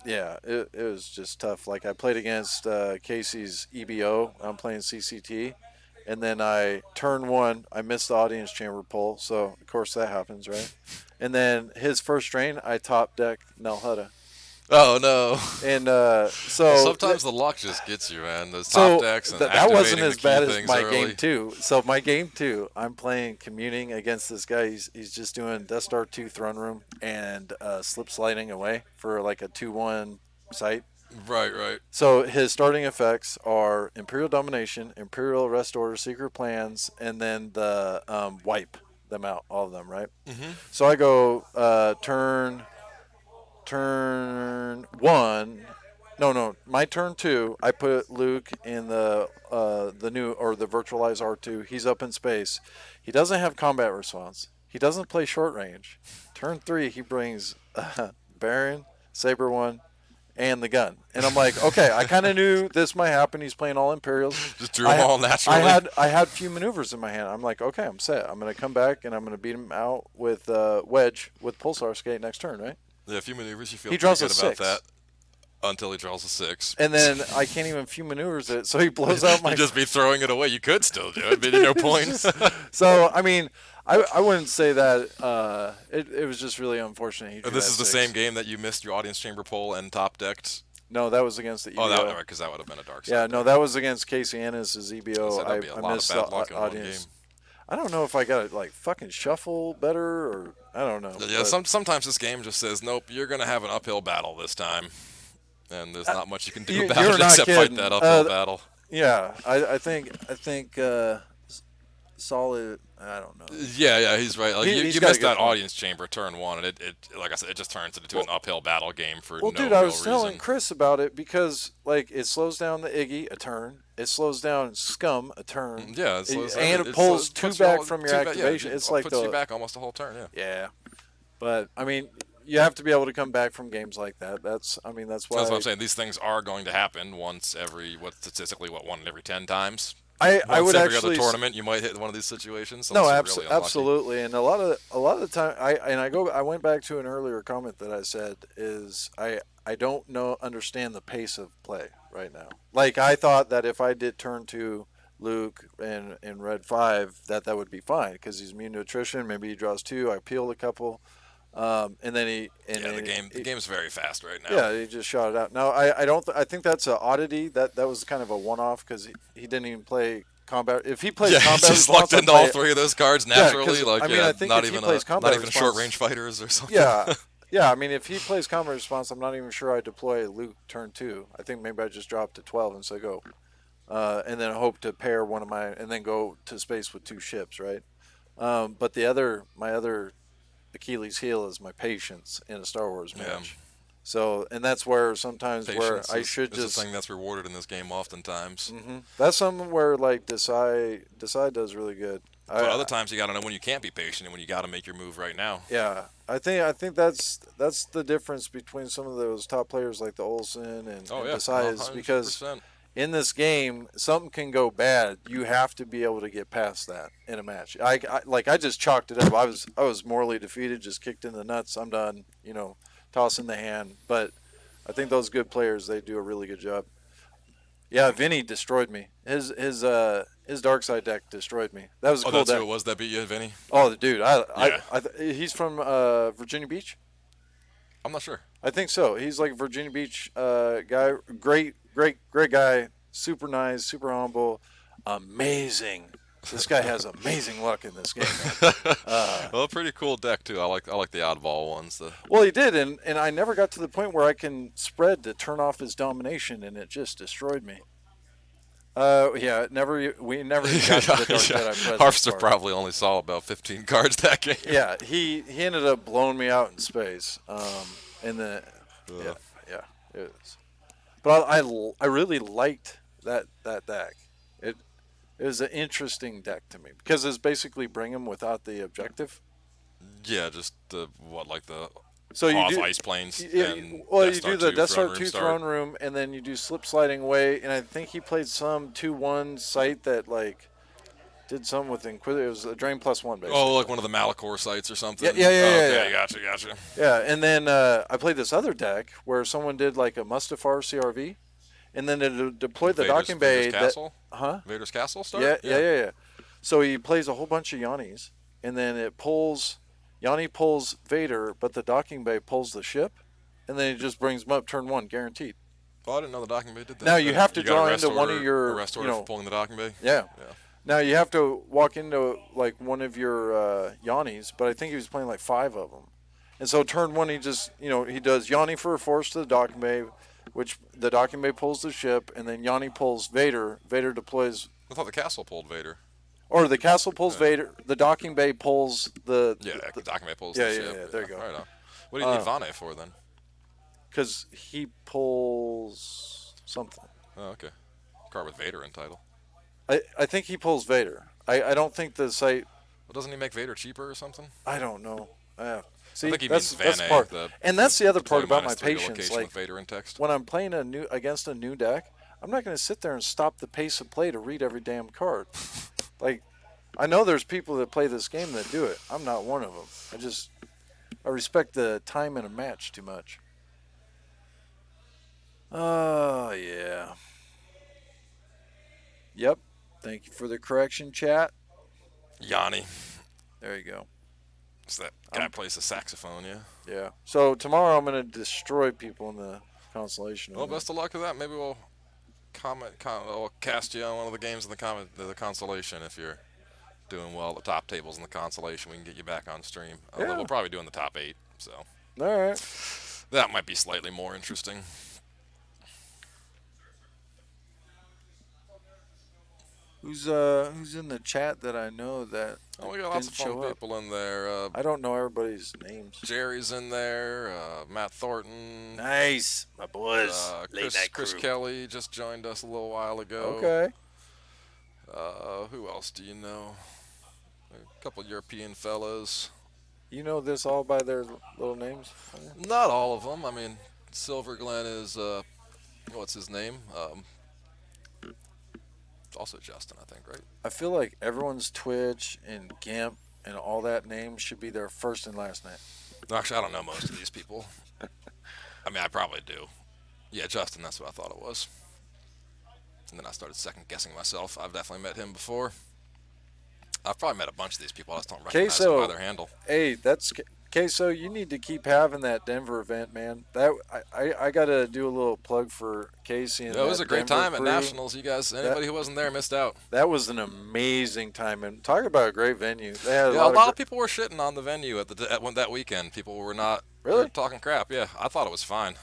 Yeah, it was just tough. Like I played against Casey's EBO. I'm playing CCT, and then turn 1, I missed the audience chamber pull. So of course that happens, right? And then his first drain, I top deck Nalhutta. Oh no! And so sometimes the luck just gets you, man. Those top decks and that wasn't as bad as my early. game 2. So my game 2, I'm playing communing against this guy. He's just doing Death Star 2 throne room and slip sliding away for like a 2-1 site. Right. So his starting effects are Imperial Domination, Imperial Arrest Order, Secret Plans, and then the wipe them out, all of them, right? Mm-hmm. So I go turn 1. No, my turn 2. I put Luke in the new or the virtualized R2. He's up in space. He doesn't have combat response. He doesn't play short range. Turn 3, he brings Baron, Saber 1, and the gun. And I'm like, okay, I kind of knew this might happen. He's playing all Imperials. Just drew them all naturally. I had a few maneuvers in my hand. I'm like, okay, I'm set. I'm going to come back and I'm going to beat him out with Wedge with Pulsar Skate next turn, right? Yeah, a few maneuvers. You feel he draws pretty a good about 6. that. Until he draws a 6. and then I can't even few maneuvers it, so he blows out my. You'd just be throwing it away. You could still do it, but no point. So I mean, I wouldn't say that. It was just really unfortunate. He drew This that is the 6. same game that you missed your audience chamber poll and top decked. No, that was against the EBO. Oh, that because that would have been a dark side. Yeah, no, that was against Casey Ennis' EBO. So that'd be a lot missed of bad the luck in one audience. game. I don't know if I got to like fucking shuffle better or I don't know. Yeah, but- sometimes this game just says, nope, you're going to have an uphill battle this time. And there's not much you can do you're about it not except kidding. fight that uphill battle. Yeah, I think solid. I don't know. Yeah, he's right. Like, He's you got a missed good that point. audience chamber turn 1, and it like I said, it just turns into an uphill battle game for Well, no dude, real I was telling reason. Chris about it because like it slows down the Iggy a turn. It slows down Scum a turn. Yeah, it slows and down- it pulls two puts you back all- from your two back- activation. Yeah, It's like puts you back almost a whole turn. Yeah. Yeah, but I mean, you have to be able to come back from games like that. That's why. That's what I'm saying. These things are going to happen once every statistically 1 in every 10 times. I Once would every actually other tournament, you might hit one of these situations. No, unless you're really unlucky. absolutely, and a lot of the time, I went back to an earlier comment that I said is I don't understand the pace of play right now. Like I thought that if I did turn 2 Luke in red 5, that would be fine because he's immune to attrition. Maybe he draws 2. I peeled a couple, and then the game's very fast right now. Yeah, he just shot it out. No, I don't. I think that's an oddity. That was kind of a one-off because he didn't even play combat. If he plays Yeah, combat, he just response, lucked into all 3 of those cards naturally. 'cause, like, I mean, I think not if he even plays combat not even response- short range fighters or something. Yeah, yeah. I mean, if he plays combat response, I'm not even sure I deploy Luke turn 2. I think maybe I just drop to 12 and say go, and then hope to pair one of my and then go to space with 2 ships, right? But my other Achilles heel is my patience in a Star Wars match. Yeah. So, and that's where sometimes Patience I should is just the thing that's rewarded in this game oftentimes. That's something where like Decide does really good. But other times you got to know when you can't be patient and when you got to make your move right now. Yeah, I think that's the difference between some of those top players like the Olsen and Decide is because 100%. in this game something can go bad. You have to be able to get past that in a match. I just chalked it up. I was morally defeated, just kicked in the nuts. I'm done. Tossing the hand. But I think those good players, they do a really good job. Yeah, Vinny destroyed me. His dark side deck destroyed me. That was a cool that's deck. who it was that beat you, Vinny? Oh, dude, he's from Virginia Beach. I'm not sure. I think so. He's like a Virginia Beach guy. Great guy. Super nice. Super humble. Amazing. This guy has amazing luck in this game. Well, pretty cool deck too. I like the oddball ones. Well, he did, and I never got to the point where I can spread to turn off his domination, and it just destroyed me. Yeah, we never even got to the Dark Jedi presence Harvester part. probably only saw about 15 cards that game. Yeah, he ended up blowing me out in space. It was. But I really liked that deck. It was an interesting deck to me because it's basically bring him without the objective. Yeah, just the So you off do ice planes. you Death Star do the 2 Death Star Throne 2 Room throne room, and then you do slip sliding away. And I think he played some 2-1 site that like did some with Inquisitor. It was a drain +1 basically. Oh, like one of the Malachor sites or something. Yeah. Okay, gotcha. Yeah, and then I played this other deck where someone did like a Mustafar CRV, and then it deployed the docking bay. Vader's Castle? Huh? Vader's Castle start? Yeah. So he plays a whole bunch of Yannis, and then Yanni pulls Vader, but the docking bay pulls the ship, and then he just brings them up turn 1, guaranteed. Oh, I didn't know the docking bay did that. Now you have to got a draw rest into one order- of your, a rest order for pulling the docking bay? Yeah. Yeah. Now you have to walk into like one of your Yannis, but I think he was playing like 5 of them. And so turn 1, he just, he does Yanni for a force to the docking bay, which the docking bay pulls the ship, and then Yanni pulls Vader. Vader deploys, I thought the castle pulled Vader. or the castle pulls Vader. The docking bay pulls the The docking bay pulls yeah, the yeah, ship. yeah, there you go. Right on. What do you need Vane for then? because he pulls something. Oh, okay. Card with Vader in title. I think he pulls Vader. I don't think the site. Well, doesn't he make Vader cheaper or something? I don't know. See, I think he that's means the Vane, part. the And that's the other deploy part about my -3 patience. location Like with Vader in text. when I'm playing against a new deck, I'm not going to sit there and stop the pace of play to read every damn card. Like, I know there's people that play this game that do it. I'm not one of them. I respect the time in a match too much. Oh, yeah. Yep. Thank you for the correction, chat. Yanni. There you go. So that guy plays the saxophone, yeah. Yeah. So tomorrow I'm going to destroy people in the consolation. Well, best of luck with that. Maybe we'll we'll cast you on one of the games in the consolation if you're doing well at the top tables in the consolation. We can get you back on stream. Although Yeah. we'll probably do in the top 8, so All right. that might be slightly more interesting. Who's in the chat that I know that Oh, we got lots of didn't show fun up? people in there. I don't know everybody's names. Jerry's in there. Matt Thornton. Nice, my boys. Chris Kelly just joined us a little while ago. Okay. Who else do you know? A couple European fellas. You know this all by their little names? Not all of them. I mean, Silver Glen is what's his name? It's also Justin, I think, right? I feel like everyone's Twitch and GIMP and all that name should be their first and last name. Actually, I don't know most of these people. I mean, I probably do. Yeah, Justin, that's what I thought it was. And then I started second guessing myself. I've definitely met him before. I've probably met a bunch of these people. I just don't recognize them by their handle. Hey, that's Queso. You need to keep having that Denver event, man. That I got to do a little plug for Casey. And it was a great Denver time crew. at Nationals. You guys, anybody who wasn't there missed out. That was an amazing time, and talk about a great venue. They had Yeah, a lot of people were shitting on the venue at that weekend. People were not really talking crap. Yeah, I thought it was fine.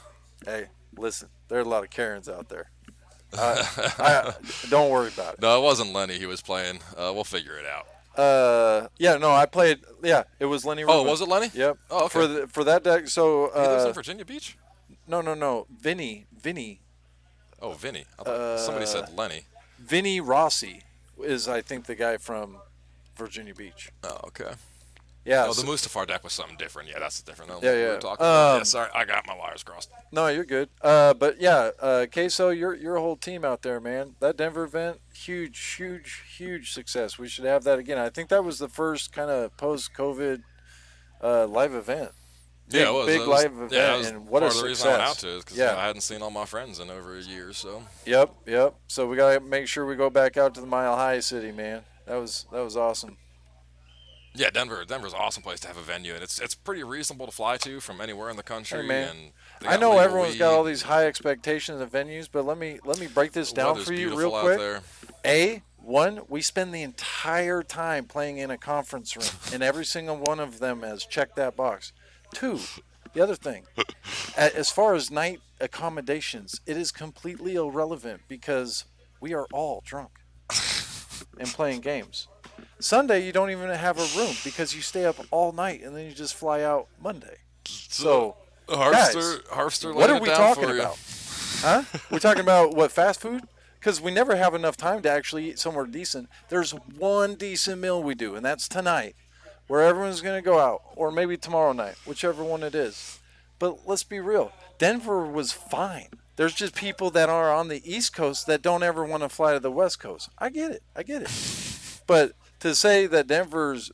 Hey, listen, there are a lot of Karens out there. Don't worry about it. No, it wasn't Lenny he was playing. We'll figure it out. Yeah, no, I played. Yeah, it was Lenny. Oh, Rubin. was it Lenny? Yep. Oh, okay. For that deck, so he lives in Virginia Beach. No, Vinny. Oh, Vinny. I thought somebody said Lenny. Vinny Rossi is, I think, the guy from Virginia Beach. Oh, okay. Yeah. Oh, the Mustafar deck was something different. Yeah, that's different. Yeah. We were talking about. Yeah, sorry, I got my wires crossed. No, you're good. But yeah, Queso, your whole team out there, man. That Denver event, huge success. We should have that again. I think that was the first kind of post-COVID live event. Yeah, it was. Big live event, yeah, and what a part of the reason I went out success. to is because Yeah. I hadn't seen all my friends in over a year. So. Yep. So we gotta make sure we go back out to the Mile High City, man. That was awesome. Yeah, Denver's an awesome place to have a venue, and it's pretty reasonable to fly to from anywhere in the country. Hey, man. And they I got know legal everyone's weed. got all these high expectations of venues, but let me break this The down weather's for you beautiful real out quick. there. One, we spend the entire time playing in a conference room, and every single one of them has checked that box. Two, the other thing, as far as night accommodations, it is completely irrelevant because we are all drunk and playing games. Sunday, you don't even have a room because you stay up all night and then you just fly out Monday. So, Harfster, what laying are it we down talking for you. about? Huh? We're talking about what, fast food? Because we never have enough time to actually eat somewhere decent. There's one decent meal we do, and that's tonight, where everyone's going to go out, or maybe tomorrow night, whichever one it is. But let's be real. Denver was fine. There's just people that are on the East Coast that don't ever want to fly to the West Coast. I get it. But to say that Denver's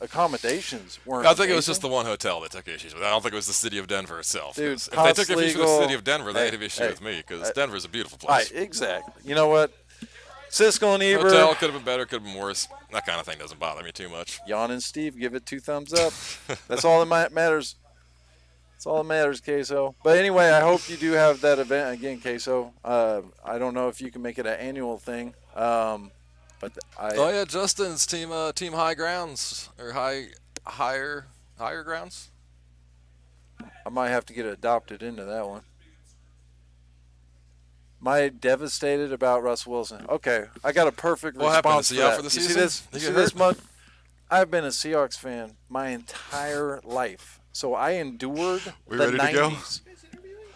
accommodations weren't I think it was amazing, just the one hotel that took issues with it. I don't think it was the city of Denver itself. Dude, 'Cause if they took Cost issues with the Legal- city of Denver, they Hey, have issue hey, with me because Denver's a beautiful place. Exactly. You know what? Siskel and Ebert. Hotel could have been better, could have been worse. That kind of thing doesn't bother me too much. Jan and Steve give it 2 thumbs up. That's all that matters. That's all that matters, Queso. But anyway, I hope you do have that event again, Queso. I don't know if you can make it an annual thing. But Oh yeah, Justin's team High Grounds or higher grounds. I might have to get adopted into that one. Am I devastated about Russ Wilson? Okay, I got a perfect What happened? response Is for he out that. for the You see season? this? He You get see this hurt? mug? I've been a Seahawks fan my entire life, so I endured We the ready to go? 90s.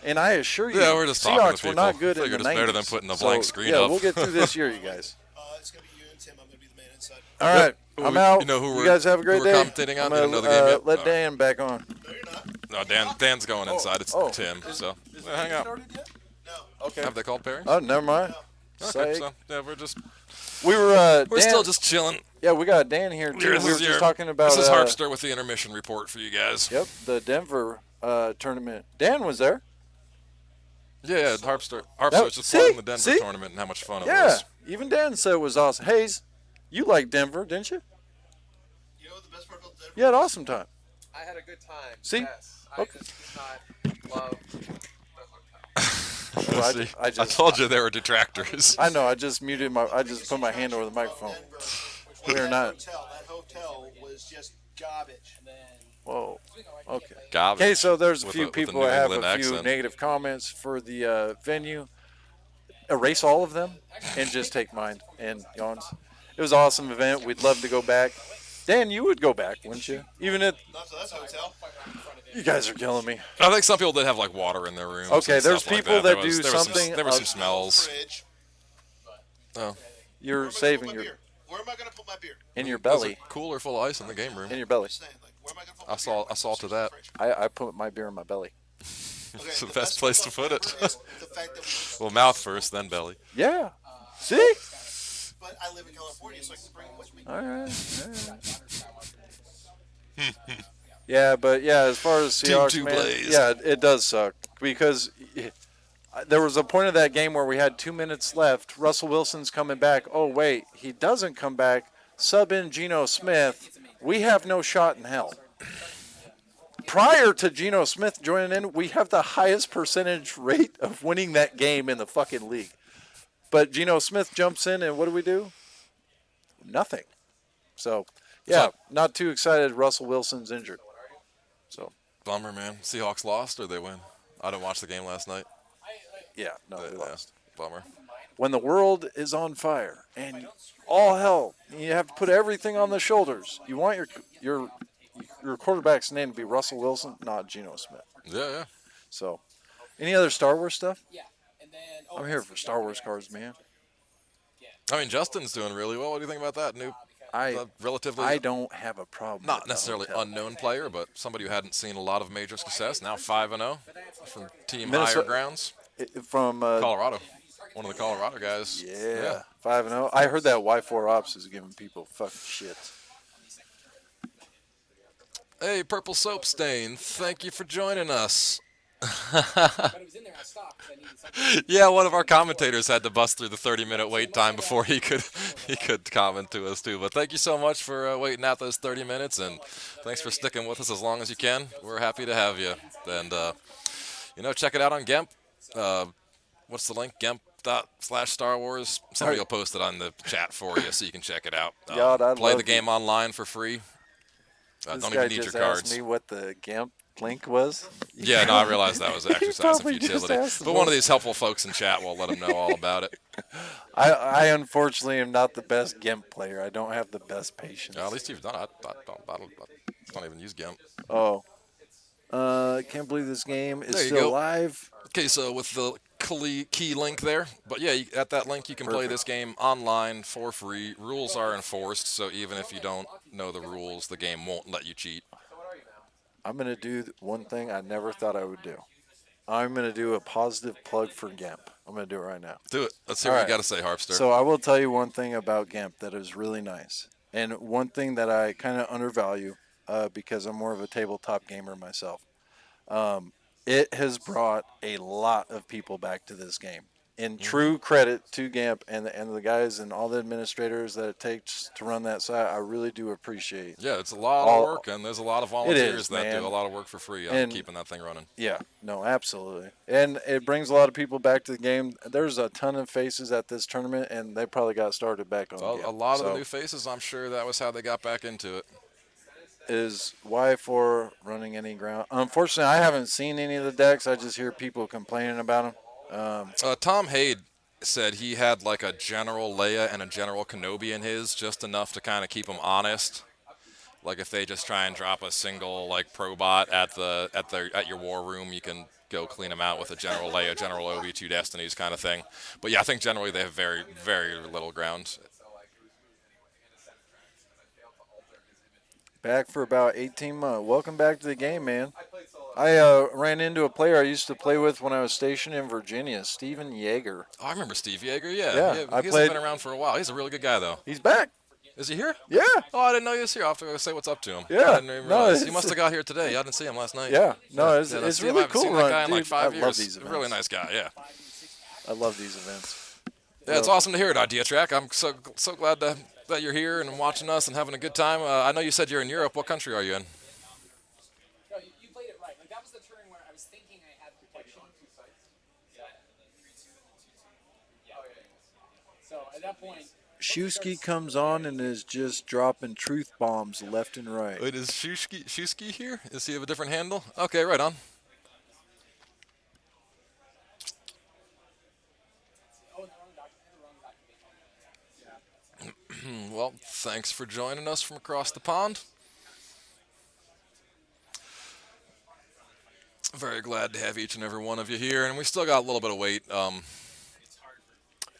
And I assure you, Yeah, we're just talking Seahawks to were not people. good in Figured the it's 90s. better than putting a blank So, screen yeah, up. we'll get through this year, you guys. It's going to be you and Tim. I'm going to be the man inside. All right, I'm out. You know who you we're- guys have a great who we're day. commentating on? I'm You gonna, didn't know the game yet? let All right. Dan back on. No, you're not. No, Dan's going inside. It's oh. Tim. So hang out. No. Okay. Have they called Perry? Oh, never mind. Okay, Psych. so yeah, we're We're still just chilling. Yeah, we got Dan here too. This We were is just talking about. This is Harpster with the intermission report for you guys. Yep, the Denver tournament. Dan was there. Yeah, Harpster was just see? plugging the Denver See? tournament and how much fun it Yeah, was. even Dan said it was awesome. Hayes, you liked Denver, didn't you? You know what the best part about Denver? You had an awesome time. I had a good time. See? Yes. I Okay. just did not love the hotel. Well, See, I I just- told you there were detractors. I know. I just put my hand over the microphone. Denver, We are not. That hotel was just garbage. Whoa. Okay. Garbage. Okay, so there's a With few with people New that have England a few accent. negative comments for the venue. Erase all of them and just take mine and Yawns. It was an awesome event. We'd love to go back. Dan, you would go back, wouldn't you? Even if Not to that hotel. you guys are killing me. I think some people did have like water in their rooms. Okay, and there's stuff like people that that do there was something there were some of- smells. Fridge. Oh, You're Where am I gonna saving put my your beer? Where am I going to put my beer? in your there's a belly. cooler full of ice in the game room. In your belly. I'm saying, like, where am I going to put my beer? I saw to that. I put my beer in my belly. Okay, It's the best place to put it. part is the fact that we- Well, mouth first, then belly. Yeah. See? But I live in California, so I can bring it with me. All right. Yeah, but yeah, as far as Seahawks, Two man, Blaze. yeah, it does suck because there was a point of that game where we had 2 minutes left. Russell Wilson's coming back. Oh wait, he doesn't come back. Sub in Geno Smith. We have no shot in hell. Prior to Geno Smith joining in, we have the highest percentage rate of winning that game in the fucking league. But Geno Smith jumps in, and what do? Nothing. So, yeah, not too excited. Russell Wilson's injured. So, Bummer, man. Seahawks lost or they win? I didn't watch the game last night. yeah, no, we lost. Bummer. When the world is on fire and all hell, you have to put everything on the shoulders. You want your quarterback's name to be Russell Wilson, not Geno Smith. Yeah. So, any other Star Wars stuff? I'm here for Star Wars cards, man. I mean, Justin's doing really well. What do you think about that? New, relatively, I don't have a problem. not with the necessarily hotel. unknown player, but somebody who hadn't seen a lot of major success. Now 5-0 from Team Minnesota- Higher Grounds, From Colorado. One of the Colorado guys. yeah, 5-0. I heard that Y4 Ops is giving people fucking shit. Hey, Purple Soap Stain, thank you for joining us. Yeah, one of our commentators had to bust through the 30-minute wait time before he could comment to us too. But thank you so much for waiting out those 30 minutes, and thanks for sticking with us as long as you can. We're happy to have you. And check it out on GEMP. What's the link? GEMP./Star Wars. Somebody will post it on the chat for you so you can check it out. God, I play love the game online for free. This Don't guy even need just your cards. asked me what the GAMP link was. Yeah, no, I realized that was an exercise of probably just futility. asked But one of these helpful folks in chat will let him know all about it. I unfortunately am not the best GIMP player. I don't have the best patience. At least you've done it. I don't even use GIMP. Oh. I can't believe this game is There you still go. live. Okay, so with the key link there. But yeah, at that link you can play this game online for free. Rules are enforced, so even if you don't know the rules, the game won't let you cheat. I'm going to do one thing I never thought I would do. I'm going to do a positive plug for GIMP. I'm going to do it right now. Do it. Let's hear All what right. you got to say, Harpster. So I will tell you one thing about GIMP that is really nice. And one thing that I kind of undervalue because I'm more of a tabletop gamer myself. It has brought a lot of people back to this game. In true credit to GAMP and the guys and all the administrators that it takes to run that site, I really do appreciate. Yeah, it's a lot All- of work, and there's a lot of volunteers that man. do a lot of work for free on And- keeping that thing running. Yeah, no, absolutely. And it brings a lot of people back to the game. There's a ton of faces at this tournament, and they probably got started back on Well, GAMP. a lot of So the new faces, I'm sure that was how they got back into it. Is Y4 running any ground? Unfortunately, I haven't seen any of the decks. I just hear people complaining about them. Tom Haid said he had like a General Leia and a General Kenobi in his, just enough to kind of keep him honest. Like if they just try and drop a single like Probot at your war room, you can go clean them out with a General Leia, General Obi, 2 Destinies kind of thing. But yeah, I think generally they have very, very little ground. Back for about 18 months. Welcome back to the game, man. I ran into a player I used to play with when I was stationed in Virginia, Steven Yeager. Oh, I remember Steve Yeager. Yeah, Yeah, he I hasn't played- been around for a while. He's a really good guy though. He's back. Is he here? Yeah. Oh, I didn't know he was here. I'll have to say what's up to him. Yeah. I didn't even No, realize. He it's- must have got here today. I didn't see him last night. Yeah. No, it's, Yeah, it's see, I really haven't cool. seen that guy in like Dude, 5 I years. love these events. Really nice guy, yeah. I love these events. Yeah, it's awesome to hear it, Idea Track. I'm so glad that you're here and watching us and having a good time. I know you said you're in Europe. What country are you in? No, you played it right. Like that was the turn where I was thinking I had protection. So at that point, Shusky comes on and is just dropping truth bombs left and right. Wait, is Shusky here? Does he have a different handle? Okay, right on. Well, thanks for joining us from across the pond. Very glad to have each and every one of you here, and we still got a little bit of wait. I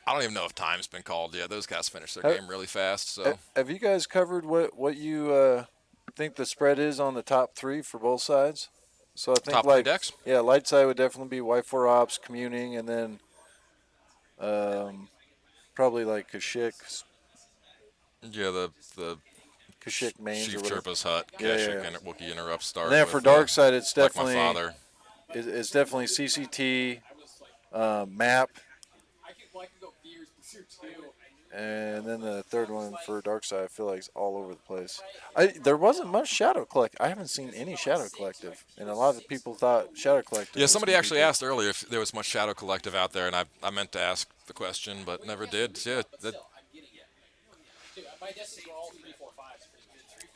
don't even know if time's been called yet. Those guys finished their game really fast. So Have you guys covered what you think the spread is on the top three for both sides? So I think top three decks? Yeah, light side would definitely be Y4 Ops, Communing, and then probably like Kashyyyk Yeah, the mains Chief or whatever. Chirpa's hut, Yeah, Kashyyyk, yeah. and Wookiee Interrupt start. And then with, for dark side, it's like definitely my father. It's definitely CCT, map, and then the third one for dark side. I feel like is all over the place. There wasn't much Shadow Collect. I haven't seen any Shadow Collective, and a lot of people thought Shadow Collective. Yeah, was somebody gonna be actually good. asked earlier if there was much Shadow Collective out there, and I meant to ask the question, but never did. Yeah,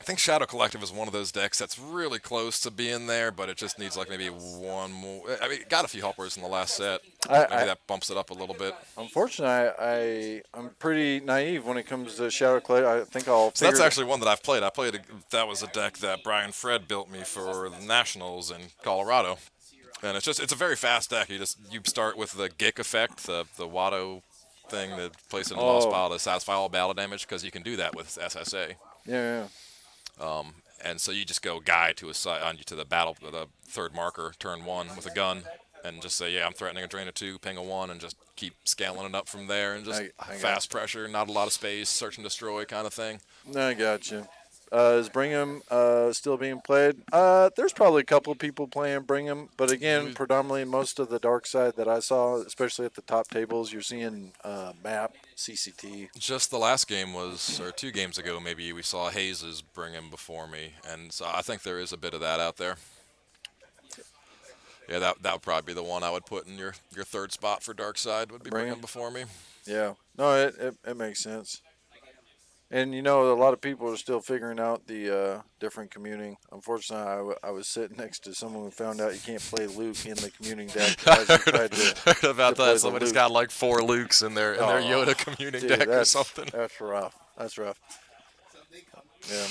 I think Shadow Collective is one of those decks that's really close to being there, but it just needs like maybe one more. I mean, it got a few helpers in the last set. Maybe that bumps it up a little bit. Unfortunately, I'm pretty naive when it comes to Shadow Collective. I think I'll. So that's actually one that I've played. That was a deck that Brian Fred built me for the Nationals in Colorado, and it's a very fast deck. You start with the Gick effect, the Y4O thing that place it in the lost pile to satisfy all battle damage, because you can do that with SSA. Yeah. And so you just go guy to the battle, the third marker, turn 1 with a gun, and just say, yeah, I'm threatening a drain of 2, ping a 1, and just keep scaling it up from there, and just I fast pressure, not a lot of space, search and destroy kind of thing. I got you. Is Brigham still being played? There's probably a couple of people playing Brigham, but again, predominantly most of the dark side that I saw, especially at the top tables, you're seeing map, CCT. Just the last game or 2 games ago, maybe we saw Hayes' Brigham before me, and so I think there is a bit of that out there. Yeah, that would probably be the one I would put in your third spot for dark side, would be Brigham before me. Yeah, no, it makes sense. And, a lot of people are still figuring out the different communing. Unfortunately, I was sitting next to someone who found out you can't play Luke in the communing deck. I heard about that. Somebody's got like 4 Lukes in their Yoda communing deck or something. That's rough. Yeah.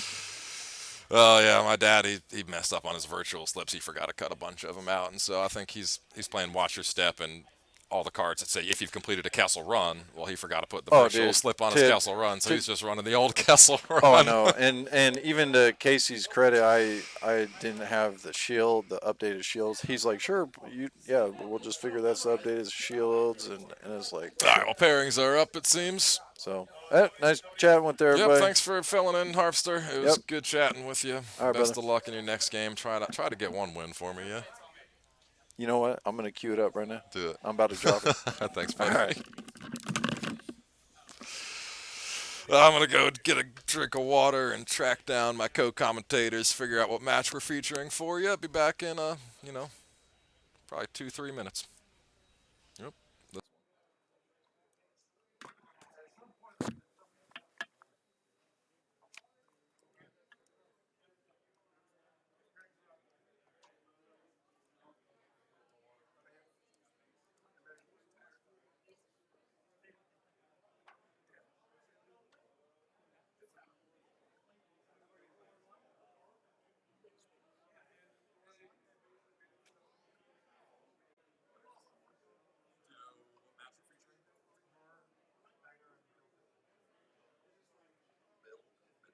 Oh, yeah, my dad, he messed up on his virtual slips. He forgot to cut a bunch of them out, and so I think he's playing Watch Your Step, and all the cards that say if you've completed a Castle Run, well, he forgot to put the virtual slip on his Castle Run, so he's just running the old Castle Run. Oh, no, and even to Casey's credit, I didn't have the shield, the updated shields. He's like, sure, we'll just figure that's the updated shields, and it's like. All right, well, pairings are up, it seems. So, nice chatting with everybody. Yep, thanks for filling in, Harpster. It was good chatting with you. All right, Best brother. of luck in your next game. Try to get one win for me, yeah? You know what? I'm going to queue it up right now. Do it. I'm about to drop it. Thanks, buddy. All right. I'm going to go get a drink of water and track down my co-commentators, figure out what match we're featuring for you. Be back in, probably 2-3 minutes.